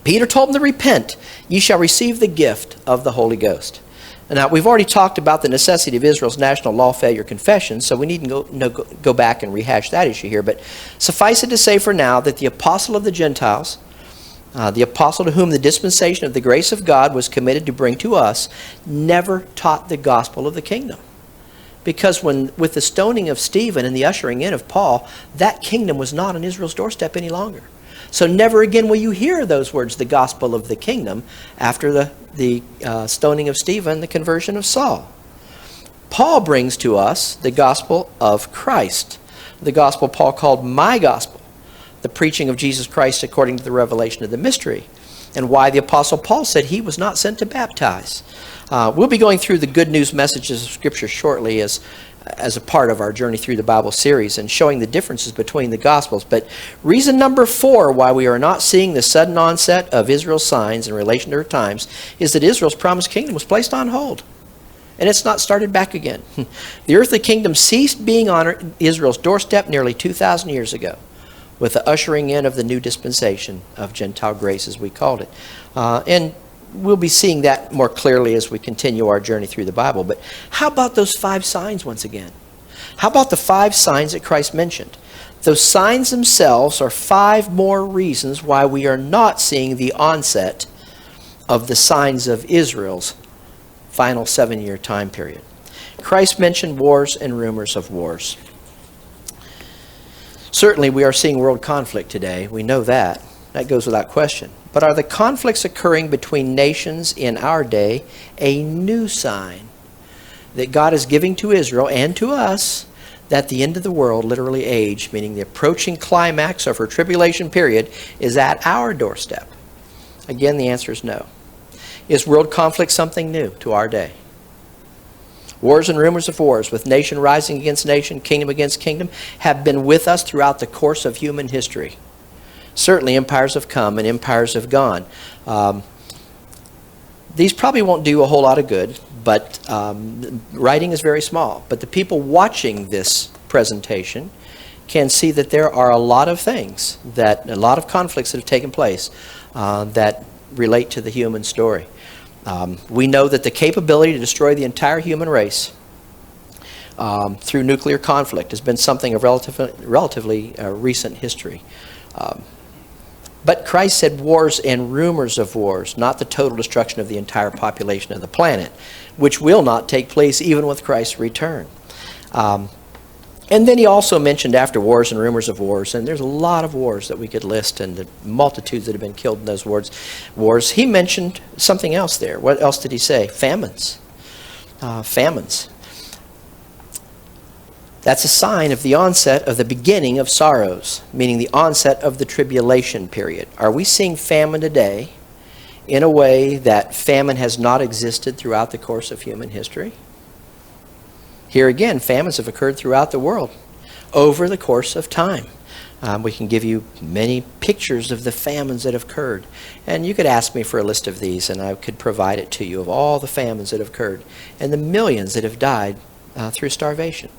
Peter told them to repent. Ye shall receive the gift of the Holy Ghost. Now, we've already talked about the necessity of Israel's national law failure confession, so we needn't go back and rehash that issue here. But suffice it to say for now that the apostle of the Gentiles, the apostle to whom the dispensation of the grace of God was committed to bring to us, never taught the gospel of the kingdom. Because with the stoning of Stephen and the ushering in of Paul, that kingdom was not on Israel's doorstep any longer. So never again will you hear those words, the gospel of the kingdom, after the stoning of Stephen, the conversion of Saul. Paul brings to us the gospel of Christ. The gospel Paul called my gospel, the preaching of Jesus Christ according to the revelation of the mystery, and why the apostle Paul said he was not sent to baptize. We'll be going through the good news messages of Scripture shortly as a part of our Journey Through the Bible series and showing the differences between the Gospels. But reason number 4 why we are not seeing the sudden onset of Israel's signs in relation to her times is that Israel's promised kingdom was placed on hold. And it's not started back again. The earthly kingdom ceased being on Israel's doorstep nearly 2,000 years ago with the ushering in of the new dispensation of Gentile grace, as we called it. And we'll be seeing that more clearly as we continue our journey through the Bible. But how about those 5 signs once again? How about the 5 signs that Christ mentioned? Those signs themselves are 5 more reasons why we are not seeing the onset of the signs of Israel's final 7-year time period. Christ mentioned wars and rumors of wars. Certainly we are seeing world conflict today. We know that. That goes without question. But are the conflicts occurring between nations in our day a new sign? that God is giving to Israel and to us, that the end of the world, literally age, meaning the approaching climax of her tribulation period, is at our doorstep? Again, the answer is no. Is world conflict something new to our day? Wars and rumors of wars, with nation rising against nation, kingdom against kingdom, have been with us throughout the course of human history. Certainly empires have come and empires have gone. These probably won't do a whole lot of good, but writing is very small. But the people watching this presentation can see that there are a lot of things, a lot of conflicts that have taken place that relate to the human story. We know that the capability to destroy the entire human race through nuclear conflict has been something of relatively recent history. But Christ said wars and rumors of wars, not the total destruction of the entire population of the planet, which will not take place even with Christ's return. And then he also mentioned after wars and rumors of wars, and there's a lot of wars that we could list and the multitudes that have been killed in those wars. He mentioned something else there. What else did he say? Famines. Famines. That's a sign of the onset of the beginning of sorrows, meaning the onset of the tribulation period. Are we seeing famine today in a way that famine has not existed throughout the course of human history? Here again, famines have occurred throughout the world over the course of time. We can give you many pictures of the famines that have occurred. And you could ask me for a list of these, and I could provide it to you, of all the famines that have occurred and the millions that have died through starvation.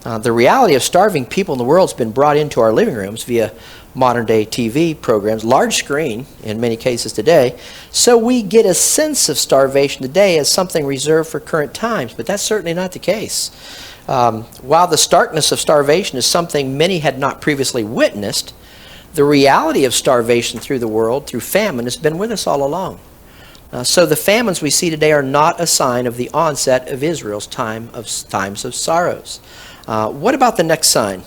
The reality of starving people in the world has been brought into our living rooms via modern-day TV programs, large screen in many cases today, so we get a sense of starvation today as something reserved for current times, but that's certainly not the case. While the starkness of starvation is something many had not previously witnessed, the reality of starvation through the world, through famine, has been with us all along. So the famines we see today are not a sign of the onset of Israel's times of sorrows. What about the next sign?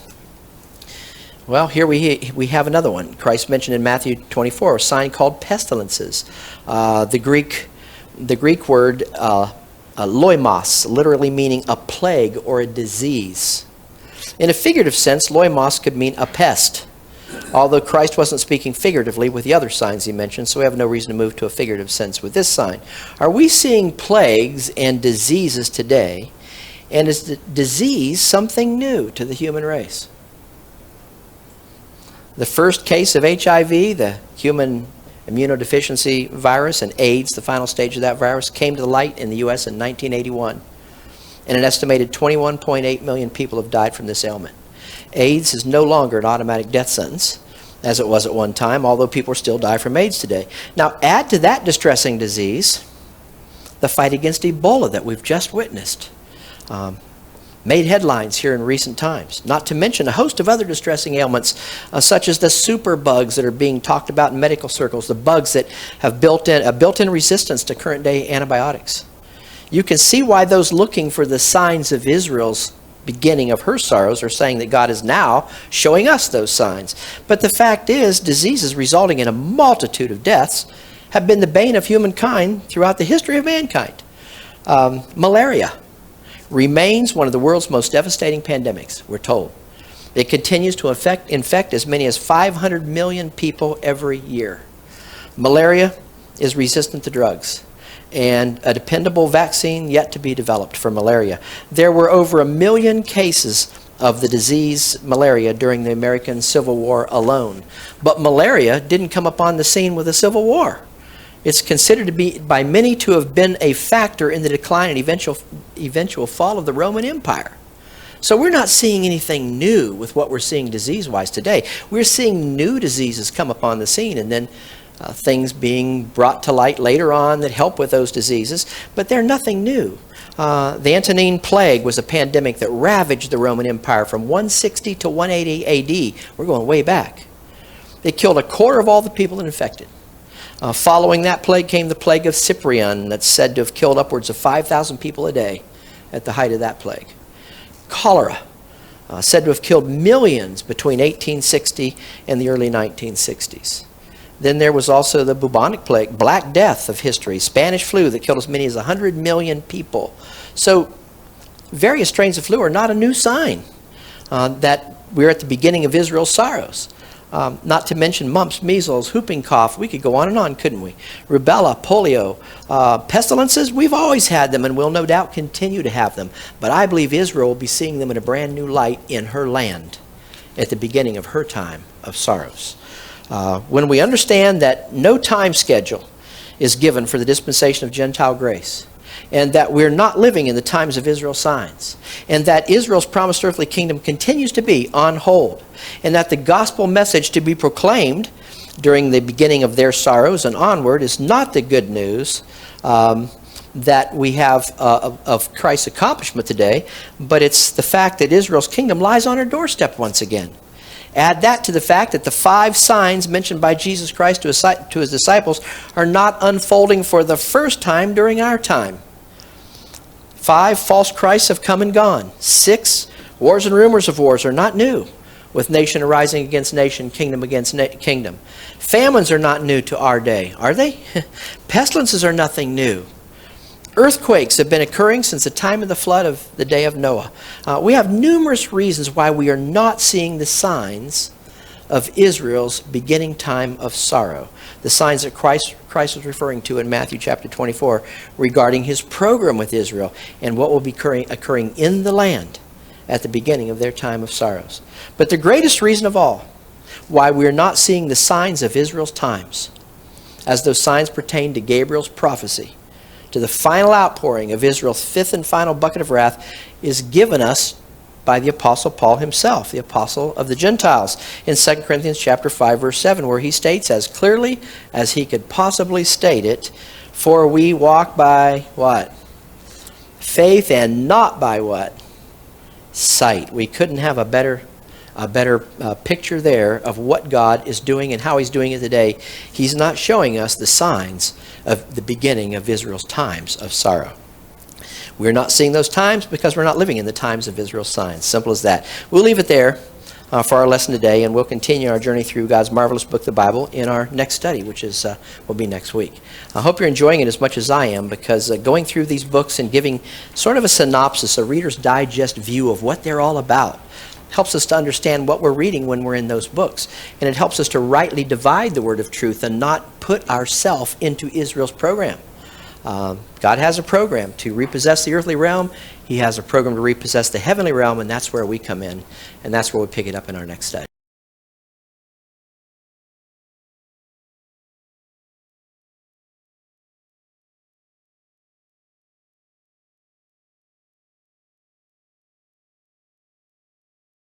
Well, here we have another one. Christ mentioned in Matthew 24 a sign called pestilences. The Greek word loimos, literally meaning a plague or a disease. In a figurative sense, loimos could mean a pest, although Christ wasn't speaking figuratively with the other signs he mentioned, so we have no reason to move to a figurative sense with this sign. Are we seeing plagues and diseases today? And is the disease something new to the human race? The first case of HIV, the human immunodeficiency virus, and AIDS, the final stage of that virus, came to light in the U.S. in 1981. And an estimated 21.8 million people have died from this ailment. AIDS is no longer an automatic death sentence, as it was at one time, although people still die from AIDS today. Now, add to that distressing disease the fight against Ebola that we've just witnessed. Made headlines here in recent times, not to mention a host of other distressing ailments, such as the superbugs that are being talked about in medical circles, the bugs that have a built-in resistance to current-day antibiotics. You can see why those looking for the signs of Israel's beginning of her sorrows are saying that God is now showing us those signs. But the fact is, diseases resulting in a multitude of deaths have been the bane of humankind throughout the history of mankind. Malaria remains one of the world's most devastating pandemics, we're told. It continues to infect as many as 500 million people every year. Malaria is resistant to drugs, and a dependable vaccine yet to be developed for malaria. There were over 1 million cases of the disease malaria during the American Civil War alone. But malaria didn't come upon the scene with the Civil War. It's considered to be, by many, to have been a factor in the decline and eventual fall of the Roman Empire. So we're not seeing anything new with what we're seeing disease-wise today. We're seeing new diseases come upon the scene, and then things being brought to light later on that help with those diseases, but they're nothing new. The Antonine Plague was a pandemic that ravaged the Roman Empire from 160 to 180 AD. We're going way back. It killed a quarter of all the people infected. Following that plague came the plague of Cyprian, that's said to have killed upwards of 5,000 people a day at the height of that plague. Cholera, said to have killed millions between 1860 and the early 1960s. Then there was also the bubonic plague, Black Death of history, Spanish flu that killed as many as 100 million people. So various strains of flu are not a new sign that we're at the beginning of Israel's sorrows. Not to mention mumps, measles, whooping cough. We could go on and on, couldn't we? Rubella, polio, pestilences, we've always had them and will no doubt continue to have them. But I believe Israel will be seeing them in a brand new light in her land at the beginning of her time of sorrows. When we understand that no time schedule is given for the dispensation of Gentile grace, and that we're not living in the times of Israel's signs, and that Israel's promised earthly kingdom continues to be on hold, and that the gospel message to be proclaimed during the beginning of their sorrows and onward is not the good news that we have of Christ's accomplishment today, but it's the fact that Israel's kingdom lies on her doorstep once again. Add that to the fact that the 5 signs mentioned by Jesus Christ to his disciples are not unfolding for the first time during our time. 5 false Christs have come and gone. 6 wars and rumors of wars are not new, with nation arising against nation, kingdom against kingdom. Famines are not new to our day, are they? Pestilences are nothing new. Earthquakes have been occurring since the time of the flood of the day of Noah. We have numerous reasons why we are not seeing the signs of Israel's beginning time of sorrow. The signs that Christ was referring to in Matthew chapter 24 regarding his program with Israel and what will be occurring in the land at the beginning of their time of sorrows. But the greatest reason of all why we are not seeing the signs of Israel's times, as those signs pertain to Gabriel's prophecy, to the final outpouring of Israel's 5th and final bucket of wrath, is given us by the Apostle Paul himself, the apostle of the Gentiles, in 2 Corinthians chapter 5, verse 7, where he states as clearly as he could possibly state it, "For we walk by" what? Faith, and not by what? Sight. We couldn't have a better picture there of what God is doing and how he's doing it today. He's not showing us the signs of the beginning of Israel's times of sorrow. We're not seeing those times because we're not living in the times of Israel's signs. Simple as that. We'll leave it there for our lesson today, and we'll continue our journey through God's marvelous book, the Bible, in our next study, which will be next week. I hope you're enjoying it as much as I am, because going through these books and giving sort of a synopsis, a Reader's Digest view of what they're all about, helps us to understand what we're reading when we're in those books. And it helps us to rightly divide the word of truth and not put ourselves into Israel's program. God has a program to repossess the earthly realm. He has a program to repossess the heavenly realm, and that's where we come in. And that's where we pick it up in our next study.